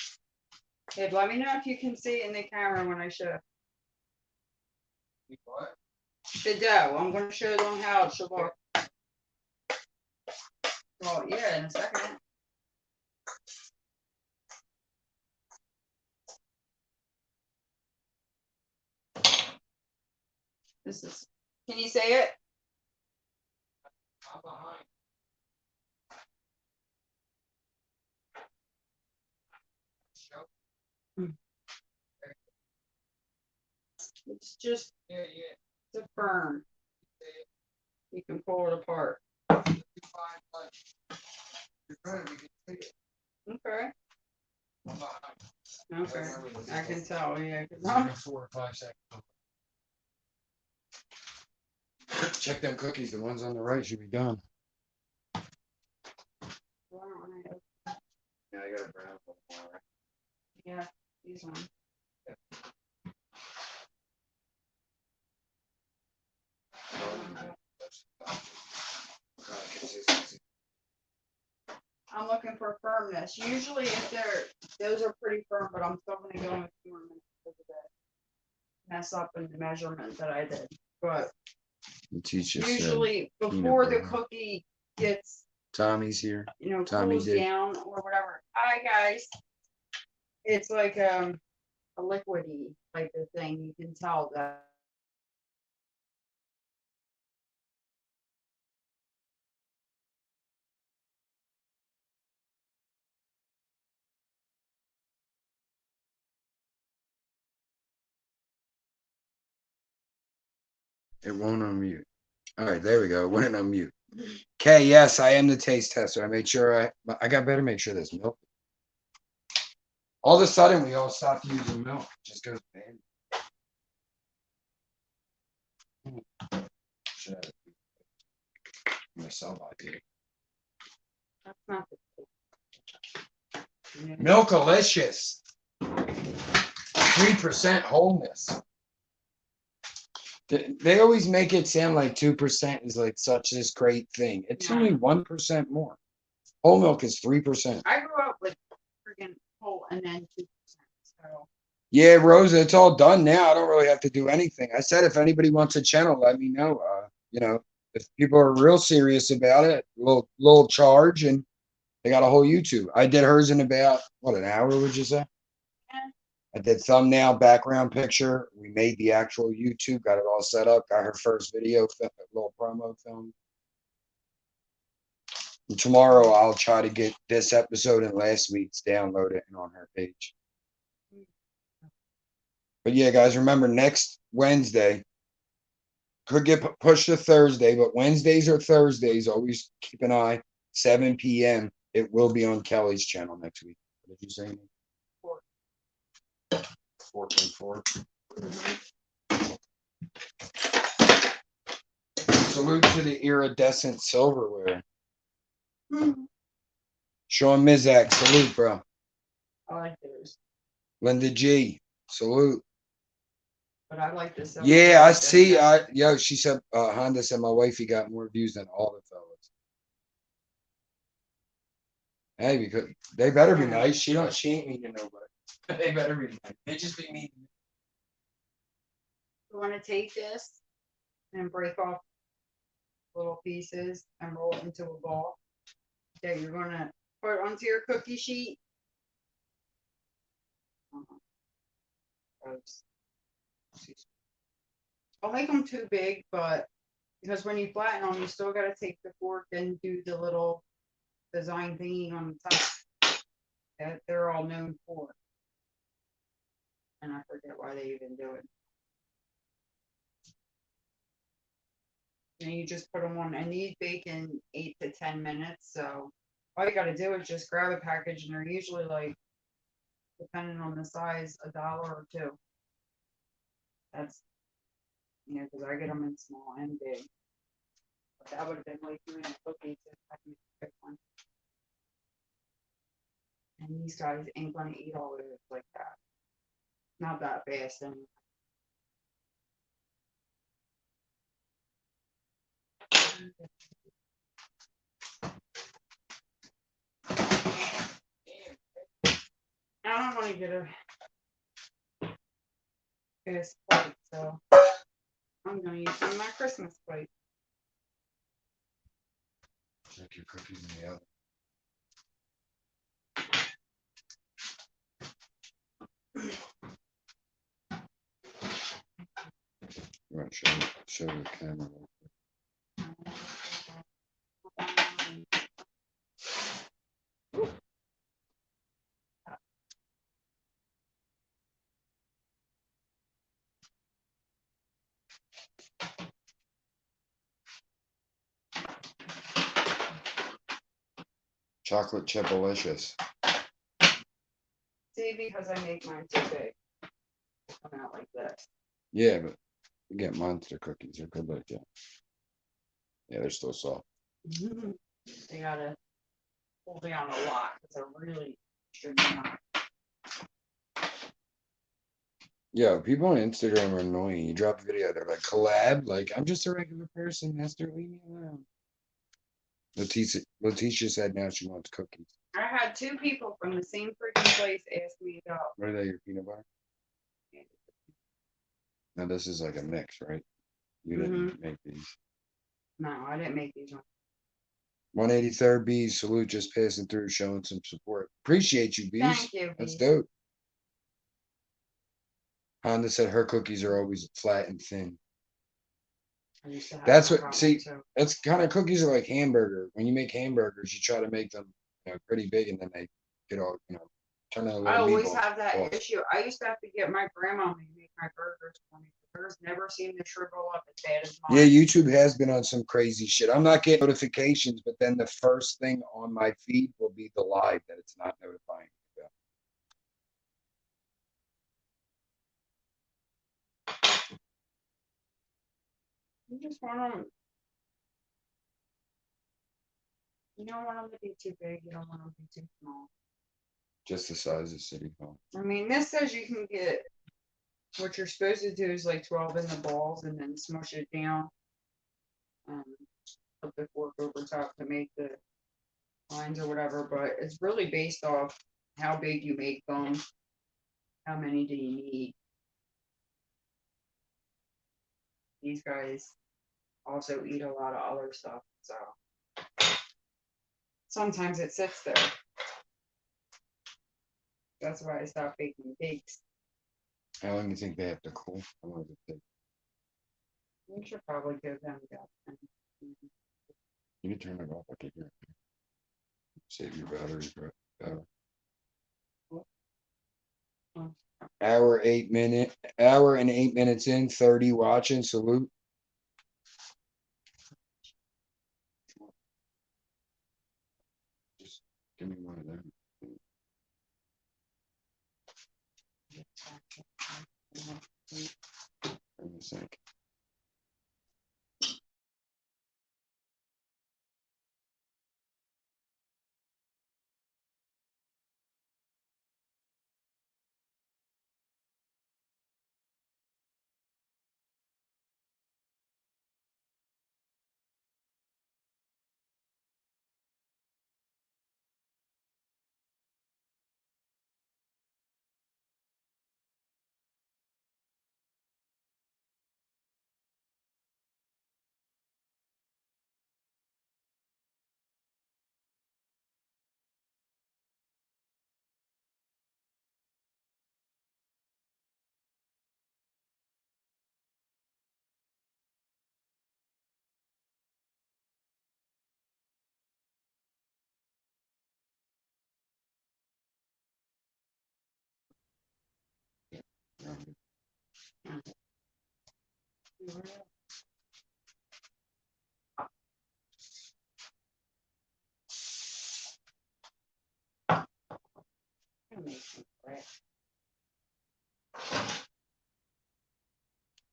A: Hey, let me know if you can see it in the camera when I show
C: What?
A: the dough. I'm going to show them how it should look. Well, yeah, in a second. This is, can you see it?
C: I'm behind. Show.
A: It's just,
C: Yeah.
A: it's a firm. You can pull it apart.
C: You're good, we can see it.
A: Okay.
C: I'm behind.
A: Okay. I can tell, yeah. 'Cause
C: Give
A: I'm-
C: me 4 or 5 seconds.
B: Check them cookies. The ones on the right should be done. Yeah, I got a brown one.
A: Yeah, these ones. I'm looking for firmness. Usually if those are pretty firm, but I'm still gonna go in a few more minutes because of that mess up in the measurement that I did. But
B: The teacher said,
A: usually before the
B: butter.
A: cookie gets,
B: "Tommy's here." Tommy
A: cools
B: did.
A: down or whatever. Hi, guys. It's like a liquidy type of thing. You can tell that.
B: It won't unmute. All right, there we go. It wouldn't unmute. Okay, yes, I am the taste tester. I made sure I got better make sure there's milk. All of a sudden, we all stopped using milk. It just goes bad. Should have myself idea.
A: That's not the
B: Milkalicious. 3% wholeness. They always make it sound like 2% is like such this great thing. It's
A: No.
B: only 1% more. Whole milk is 3%.
A: I grew up with freaking whole and then 2%. So
B: Yeah, Rosa, it's all done now. I don't really have to do anything. I said if anybody wants a channel, let me know. You know, if people are real serious about it, little charge, and they got a whole YouTube. I did hers in about what, an hour, would you say?
A: yeah.
B: I did thumbnail, background picture. We made the actual YouTube, got it all set up, got her first video, little promo film. And tomorrow I'll try to get this episode and last week's downloaded and on her page. But yeah, guys, remember next Wednesday could get pushed to Thursday, but Wednesdays or Thursdays, always keep an eye. 7 p.m. It will be on Kelly's channel next week. What did you say? 4.4. Salute to the iridescent silverware. Sean Mizak, salute, bro.
A: I like those,
B: Linda G, salute.
A: but I like this.
B: Yeah, I see. She said, Honda said my wifey got more views than all the fellas. Hey, because they better be nice. She ain't mean to nobody. They better be nice. They just be mean.
A: You want to take this and break off little pieces and roll it into a ball that you're going to put onto your cookie sheet. I'll make them too big, but because when you flatten them, you still got to take the fork and do the little design thingy on the top that they're all known for. And I forget why they even do it. And you just put them on, and these bake in 8 to 10 minutes. So all you got to do is just grab a package, and they're usually like, depending on the size, $1 or $2. That's, because I get them in small and big. But that would have been way too many cookies if I made a big one. And these guys ain't gonna eat all of it like that. Not that fast anyway. I don't want to get a fast plate, so I'm gonna use some of my Christmas plate.
B: Check your cookies in the oven. You want to show the camera? Chocolate chipalicious.
A: See, because I make mine too big. Come out like this.
B: Yeah, but you get monster cookies. They're good like that. Yeah, they're still soft.
A: They gotta hold down a lot because they're really extremely hot.
B: Yeah, people on Instagram are annoying. You drop a video, they're like, collab? Like, I'm just a regular person, Esther. Leave me alone. Letitia said now she wants cookies.
A: I had 2 people from the same freaking place ask me about.
B: What are they, your peanut butter? Now, this is like a mix, right? You didn't make these.
A: No, I didn't make these ones.
B: 183rd B, salute, just passing through, showing some support. Appreciate you, Bees.
A: Thank you,
B: That's
A: Bees.
B: dope. Honda said her cookies are always flat and thin.
A: I used to have
B: That's
A: that
B: what,
A: problem,
B: see,
A: too.
B: that's kind of cookies are like hamburger. When you make hamburgers, you try to make them, pretty big, and then they get all, turn into a
A: I
B: little
A: always
B: meatball.
A: have that
B: balls.
A: issue. I used to have to get my grandma to make my burgers for me. Hers never seemed to shrivel up as bad as mine.
B: Yeah, YouTube has been on some crazy shit. I'm not getting notifications, but then the first thing on my feed will be the live that it's not notifying me about.
A: You just want them. You don't want them to be too big. You don't want them to be too small.
B: Just the size of City Hall.
A: I mean, this says you can get what you're supposed to do is like 12 in the balls and then smush it down. Put the fork over top to make the lines or whatever, but it's really based off how big you make them. How many do you need? These guys also eat a lot of other stuff, so sometimes it sits there. That's why I stopped baking cakes.
B: How long do you think they have to cool? How long does it take?
A: You should probably give them that.
B: You can turn it off. I can hear it. Save your battery, bro. Hour and 8 minutes in, 30 watching. Salute. Just give me one of them. In the sink.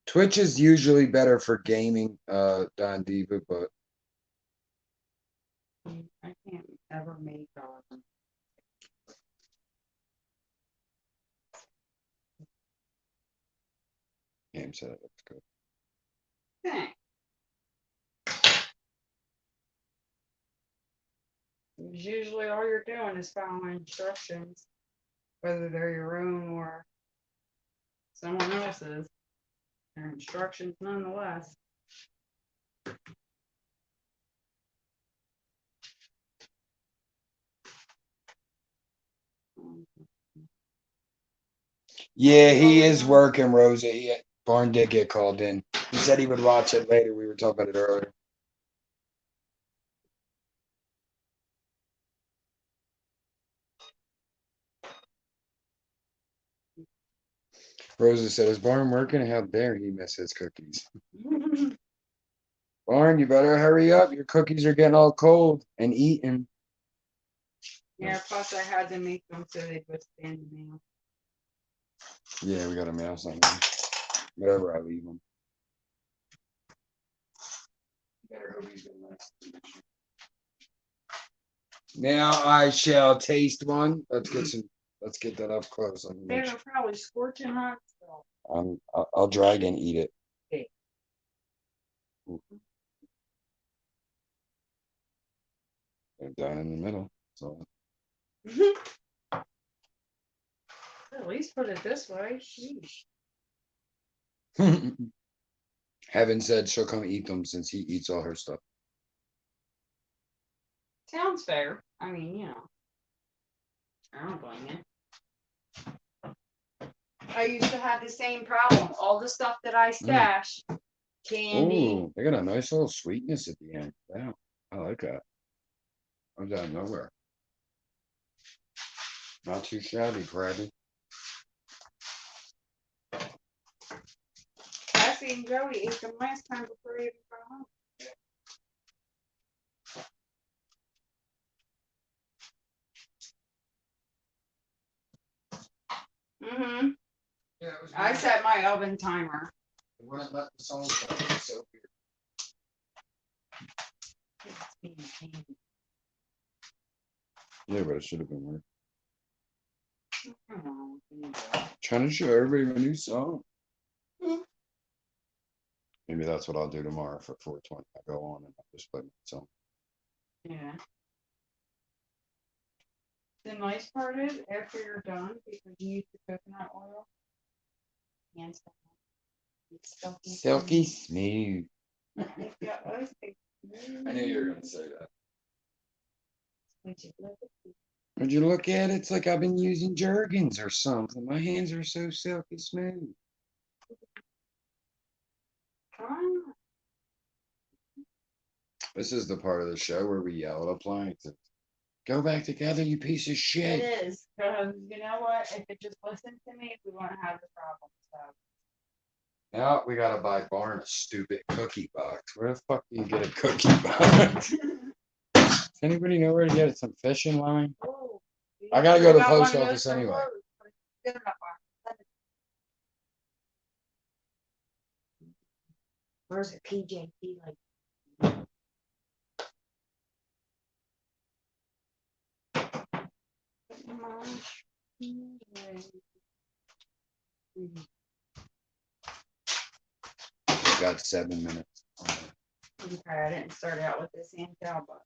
B: Twitch is usually better for gaming, Don Diva, but
A: I can't ever make
B: game setup looks good.
A: Thanks. Usually all you're doing is following instructions, whether they're your own or someone else's. They're instructions nonetheless.
B: Yeah, he is working, Rosa. Barn did get called in. He said he would watch it later. We were talking about it earlier. Rosa said, "Is Barn working? How dare he miss his cookies?" Barn, you better hurry up. Your cookies are getting all cold and eaten.
A: Yeah, plus I had to make them so they'd withstand the mail.
B: Yeah, we got a mouse on them. Wherever I leave them. Better hope he's been nice. Now I shall taste one. Let's get that up close.
A: They're probably scorching hot still.
B: I'll drag and eat it.
A: Okay.
B: They're down in the middle. So
A: At least put it this way. Sheesh.
B: Heaven said she'll come eat them since he eats all her stuff.
A: Sounds fair. I mean, you know. I don't blame you. I used to have the same problem. All the stuff that I stash, candy.
B: Ooh, they got a nice little sweetness at the end. Wow, I like that. Comes out of nowhere. Not too shabby, Krabby.
A: Cassie and Joey ate them last time before you even got home. Mm-hmm.
B: Yeah, it was
A: I
B: weird.
A: set my oven timer.
B: It wouldn't let the song start. It was so weird.
A: It's being candy.
B: Yeah, but it should have been weird.
A: Come on,
B: Trying to show everybody my new song. Maybe that's what I'll do tomorrow for 420. I'll go on and I'll just play some.
A: Yeah. The nice part is after you're done, because you use the coconut oil. Hands down. It's
B: Silky smooth.
A: Yeah,
B: I knew you were gonna say that.
A: Would you look at these?
B: Would you look at it? It's like I've been using Jergens or something. My hands are so silky smooth.
A: Ah,
B: This is the part of the show where we yell at appliances. Go back together, you piece of shit.
A: it is, because you know what? If it just listens to me, we won't have the problem. So.
B: Now we gotta buy Barn a stupid cookie box. Where the fuck do you get a cookie box? Does anybody know where to get some fishing line?
A: Oh,
B: I gotta go to the
A: got one
B: post
A: of those
B: office
A: from
B: anyway.
A: Lowe's. Good enough. Where's a PJP like?
B: Got 7 minutes.
A: Okay, I didn't start out with this hand towel, but.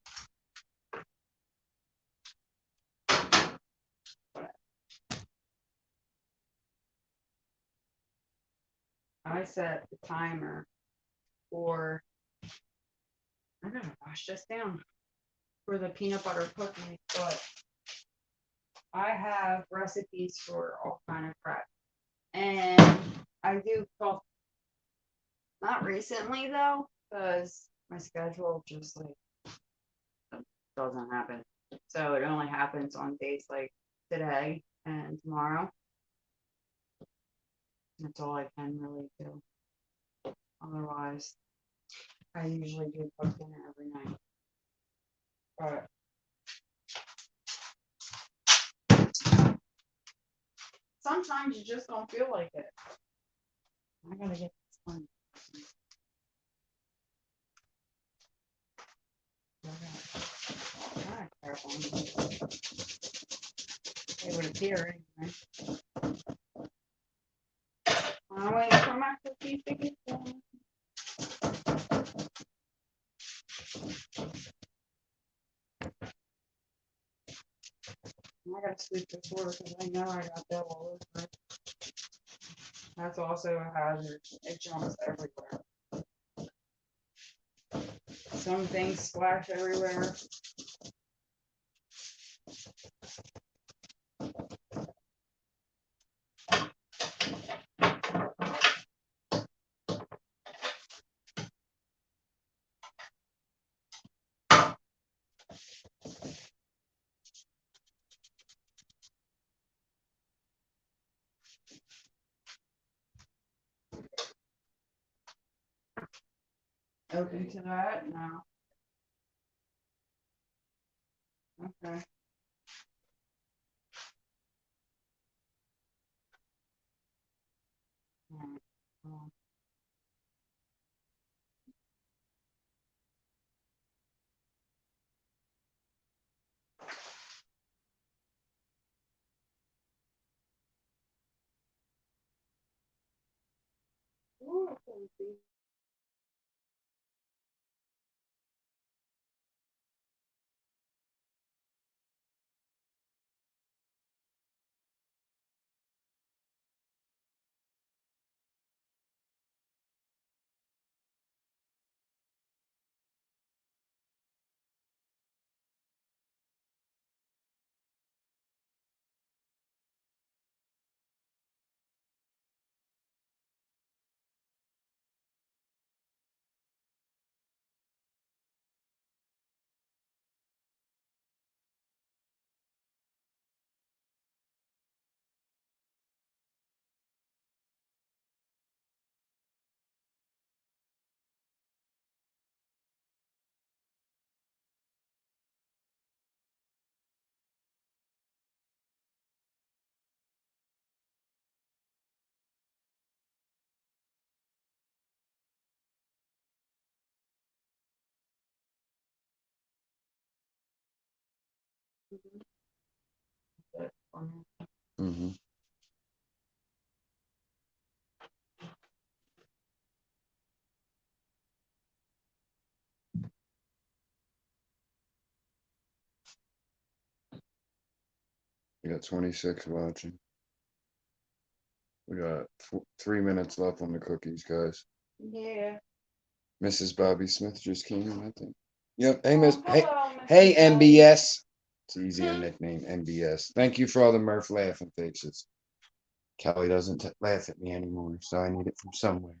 A: I set the timer for. I gotta wash this down for the peanut butter cookies, but I have recipes for all kind of crap, and I do cook. Not recently though, because my schedule just like doesn't happen. So it only happens on days like today and tomorrow. That's all I can really do. Otherwise, I usually do cook dinner every night. But sometimes you just don't feel like it. I gotta get this one. It would appear anyway. I'm waiting for my cookies to get done. I gotta sweep this floor because I know I got that all over it. That's also a hazard. It jumps everywhere. Some things splash everywhere. Open to that? No. Okay. Alright, well. Ooh, I can see.
B: Mm-hmm. We got 26 watching. We got 3 minutes left on the cookies, guys.
A: Yeah.
B: Mrs. Bobby Smith just came in, I think. Yep. Hey, Miss.
A: Oh,
B: Hey,
A: hello, Mrs.
B: hey,
A: Bobby.
B: MBS. It's an easier nickname, MBS. Thank you for all the Murph laughing faces. Kelly doesn't laugh at me anymore, so I need it from somewhere.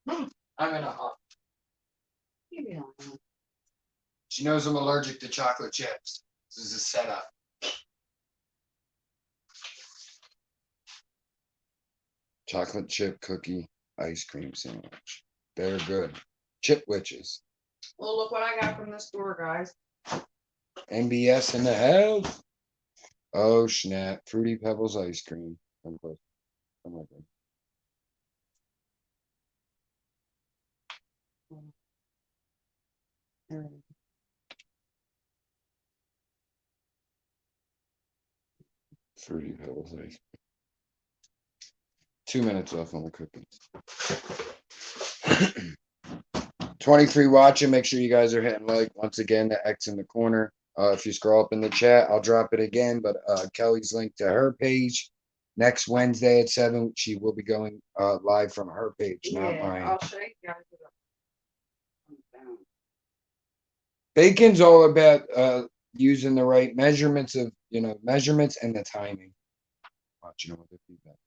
C: I'm in a huff.
A: Leave me alone.
B: She knows I'm allergic to chocolate chips. This is a setup. Chocolate chip cookie ice cream sandwich. They're good. Chip witches.
A: Well, look what I got from the store, guys.
B: MBS in the house. Oh snap! Fruity Pebbles ice cream. Come close. Come on. Fruity Pebbles ice cream. 2 minutes off on the cookies. 23 watching. Make sure you guys are hitting like. Once again, the X in the corner. If you scroll up in the chat, I'll drop it again. But Kelly's link to her page. Next Wednesday at 7, she will be going live from her page, not
A: Yeah,
B: mine.
A: I'll show you guys.
B: Bacon's all about using the right measurements of measurements and the timing. Watching with the feedback.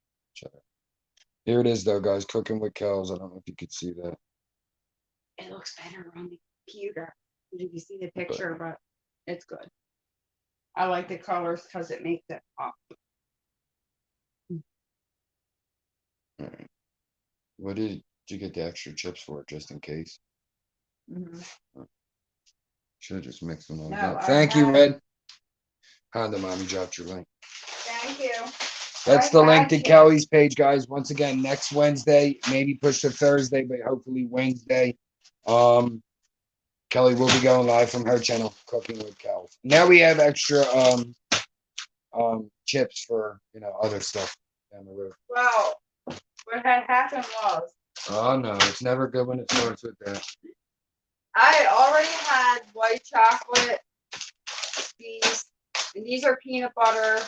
B: Here it is though, guys. Cookin Wit Kellz. I don't know if you could see that.
A: It looks better on the computer. You can see the picture, but it's good. I like the colors because it makes it pop.
B: All right. What did you get the extra chips for, just in case? Should have just mixed them all up. Thank you, Red. Honda Mommy dropped your link.
A: Thank you.
B: That's the link to Kelly's page, guys. Once again, next Wednesday, maybe push to Thursday, but hopefully Wednesday. Kelly will be going live from her channel, Cookin Wit Kellz. Now we have extra chips for other stuff down the road.
A: Well, what had happened was
B: Oh no, it's never good when it starts with that.
A: I already had white chocolate. These are peanut butter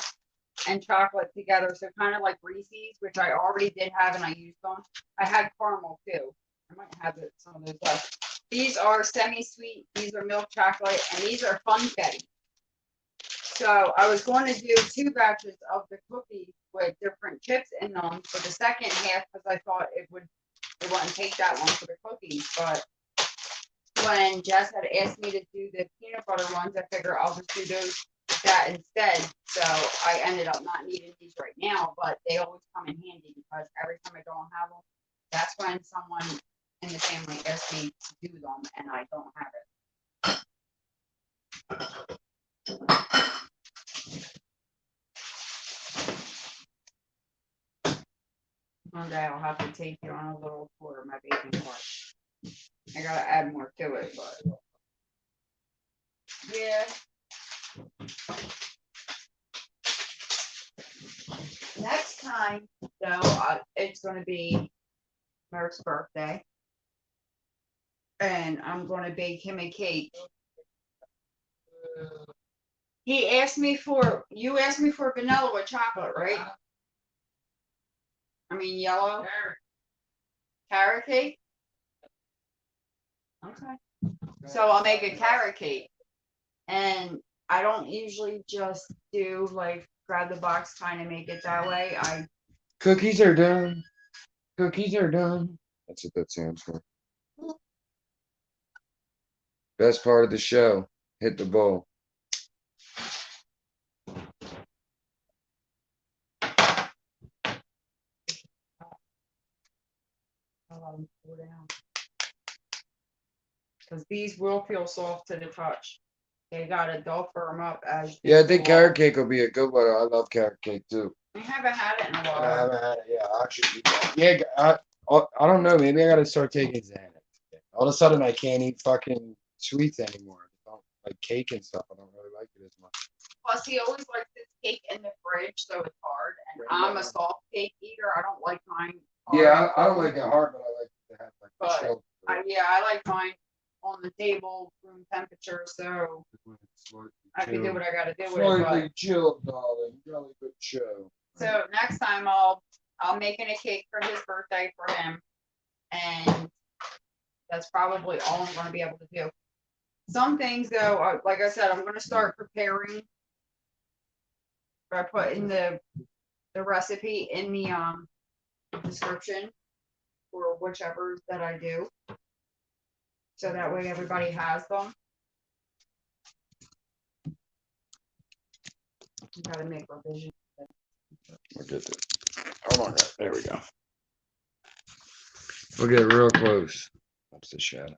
A: and chocolate together, so kind of like Reese's, which I already did have and I used them. I had caramel too. I might have some of those left. These are semi-sweet. These are milk chocolate, and these are funfetti. So I was going to do 2 batches of the cookies with different chips in them for the second half because I thought it wouldn't take that long for the cookies. But when Jess had asked me to do the peanut butter ones, I figured I'll just do that instead. So I ended up not needing these right now, but they always come in handy because every time I don't have them, that's when someone in the family asks me to do them and I don't have it. One day I'll have to take you on a little tour of my baking part. I gotta add more to it, but yeah. Next time, though, it's gonna be Merck's birthday, and I'm gonna bake him a cake. You asked me for vanilla with chocolate, right? I mean yellow. Carrot cake? Okay. So I'll make a carrot cake. And I don't usually just do like grab the box kind of make it that way.
B: Cookies are done. Cookies are done. That's what that stands for. Best part of the show. Hit the bowl.
A: Because these will feel soft to the touch. They gotta dull firm up as.
B: Yeah, I think carrot cake will be a good one. I love carrot cake too.
A: I haven't had it in a
B: I
A: while.
B: haven't had it. Yeah, I should eat that. Yeah, I don't know. Maybe I gotta start taking Xanax. All of a sudden, I can't eat fucking sweets anymore. I don't like cake and stuff. I don't really like it as much.
A: Plus, he always likes his cake in the fridge, so it's hard. And I'm a soft cake eater. I don't like mine hard.
B: Yeah, I don't like it hard, but I like to have like
A: But,
B: chill.
A: I like mine on the table, room temperature. So I can do what I gotta do with it,
B: Slightly
A: but,
B: chilled, darling. Really good show.
A: so next time I'm making a cake for his birthday for him. And that's probably all I'm gonna be able to do. Some things though, like I said, I'm gonna start preparing by putting the recipe in the description for whichever that I do. So that way everybody has them. You gotta make revision.
B: We'll get this. Hold on. There we go. We'll get real close. That's the shadow.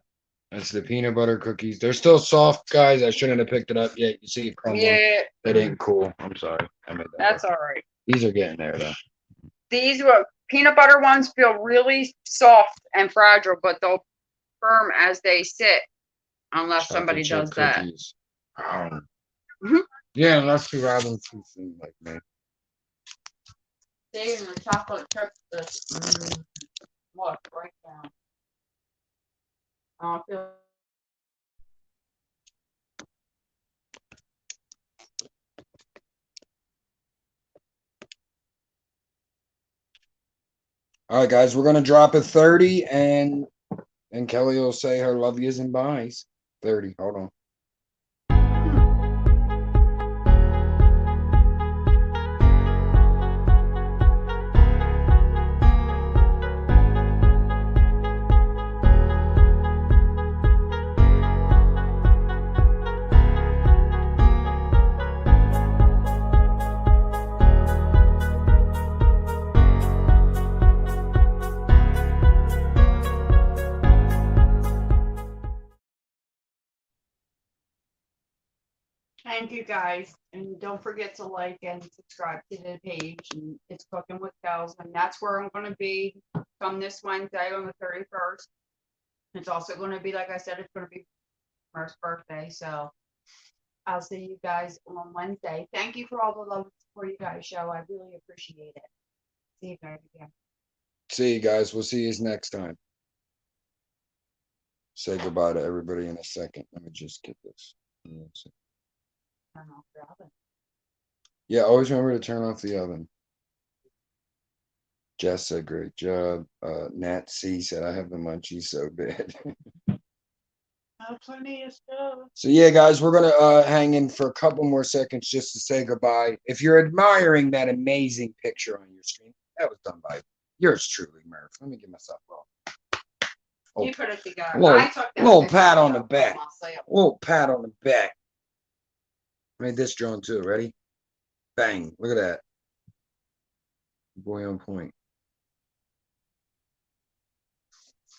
B: That's the peanut butter cookies. They're still soft, guys. I shouldn't have picked it up yet. You see it crumbling.
A: Yeah,
B: That ain't cool. I'm sorry. I made that
A: that's
B: up.
A: all right.
B: These are getting there though.
A: These peanut butter ones feel really soft and fragile, but they'll firm as they sit, unless somebody
B: Chocolate
A: does
B: chip
A: that.
B: cookies. Oh.
A: Mhm.
B: Yeah, unless you're having too soon like me.
A: Saving the chocolate chips. Look right down. I feel.
B: All right, guys, we're gonna drop a 30 and Kelly will say her love yous and byes. 30. Hold on.
A: Thank you guys, and don't forget to like and subscribe to the page. And it's Cookin Wit Kellz, and that's where I'm going to be come this Wednesday on the 31st. It's also going to be, like I said, it's going to be Murph's birthday, so I'll see you guys on Wednesday. Thank you for all the love for you guys show. I really appreciate it. See you guys again. See
B: you guys. We'll see you next time. Say goodbye to everybody in a second. Let me just get this.
A: Turn off the oven.
B: Yeah, always remember to turn off the oven. Jess said, great job. Nat C said, I have the munchies so bad.
A: Plenty of stuff.
B: So yeah, guys, we're gonna hang in for a couple more seconds just to say goodbye. If you're admiring that amazing picture on your screen, that was done by yours truly, Murph. Let me give myself a
A: You put it together.
B: little pat on the back. Little pat on the back. Made this drawing too. Ready? Bang! Look at that. Boy on point.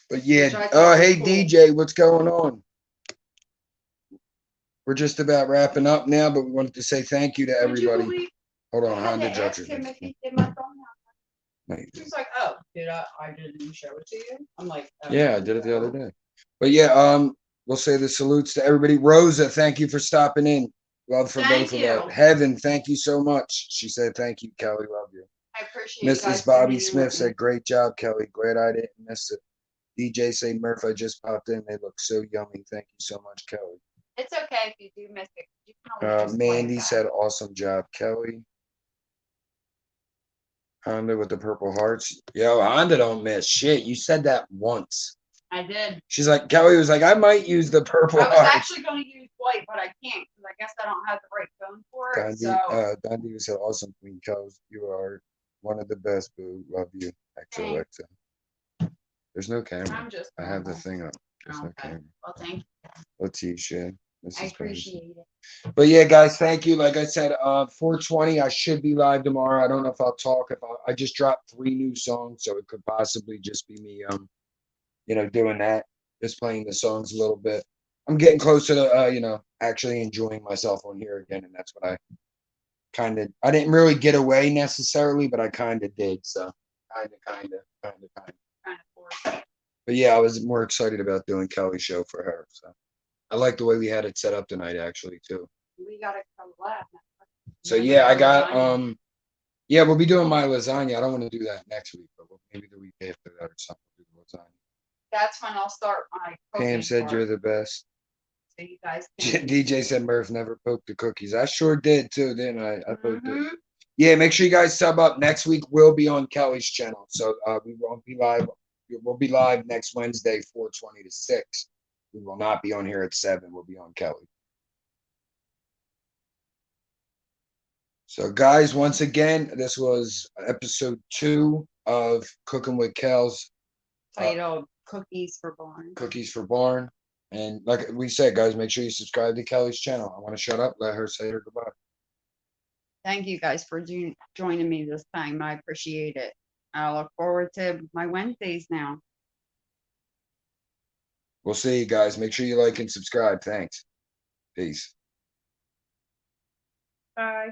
B: But yeah. Oh, hey DJ, what's going on? We're just about wrapping up now, but we wanted to say thank you to everybody. Hold on, Honda dropped your thing.
A: He's like, oh, I didn't show it to you? I'm like, oh,
B: yeah, I did it the other day. But yeah, we'll say the salutes to everybody. Rosa, thank you for stopping in. Love for both of us. Heaven, thank you so much. She said, thank you, Kelly. Love you.
A: I appreciate it.
B: Mrs. Bobby Smith said, great job, Kelly. Glad I didn't miss it. DJ say, Murph, I just popped in. They look so yummy. Thank you so much, Kelly.
A: It's okay if you do miss it. You can always
B: Mandy said, awesome job, Kelly. Honda with the purple hearts. Yo, Honda don't miss shit. You said that once.
A: I did.
B: She's like, Kelly was like, I might use the purple hearts.
A: I was actually going to use white, but I can't because I guess I don't have the right phone for it.
B: Gandhi said, awesome, Queen Kellz. You are one of the best, boo. Love you. XOXO. There's no camera. I have the thing up. There's no camera.
A: Well, thank you.
B: Let's see, Shan.
A: I appreciate it.
B: But yeah, guys, thank you. Like I said, 420, I should be live tomorrow. I don't know if I'll talk. I just dropped 3 new songs, so it could possibly just be me, doing that, just playing the songs a little bit. I'm getting closer to, actually enjoying myself on here again, and that's what I didn't really get away necessarily, but I kind of did. So kind of. But yeah, I was more excited about doing Kelly's show for her. So I like the way we had it set up tonight, actually, too.
A: We got to come live.
B: So yeah, I got yeah, we'll be doing my lasagna. I don't want to do that next week, but maybe the week after that or something. Do the lasagna.
A: That's when I'll start my cooking.
B: Pam said you're the best.
A: so you guys can.
B: DJ said Murph never poked the cookies. I sure did too, didn't I? I poked it.
A: Mhm.
B: Yeah, make sure you guys sub up. Next week we'll be on Kelly's channel. So we won't be live. We'll be live next Wednesday, 4:20 to 6. We will not be on here at 7. We'll be on Kelly. So guys, once again, this was episode 2 of Cookin Wit Kellz,
A: Titled Cookies for Barn.
B: Cookies for Barn. And like we said, guys, make sure you subscribe to Kelly's channel. I want to shut up, let her say her goodbye.
A: Thank you guys for joining me this time. I appreciate it. I look forward to my Wednesdays now.
B: We'll see you guys. Make sure you like and subscribe. Thanks. Peace.
A: Bye.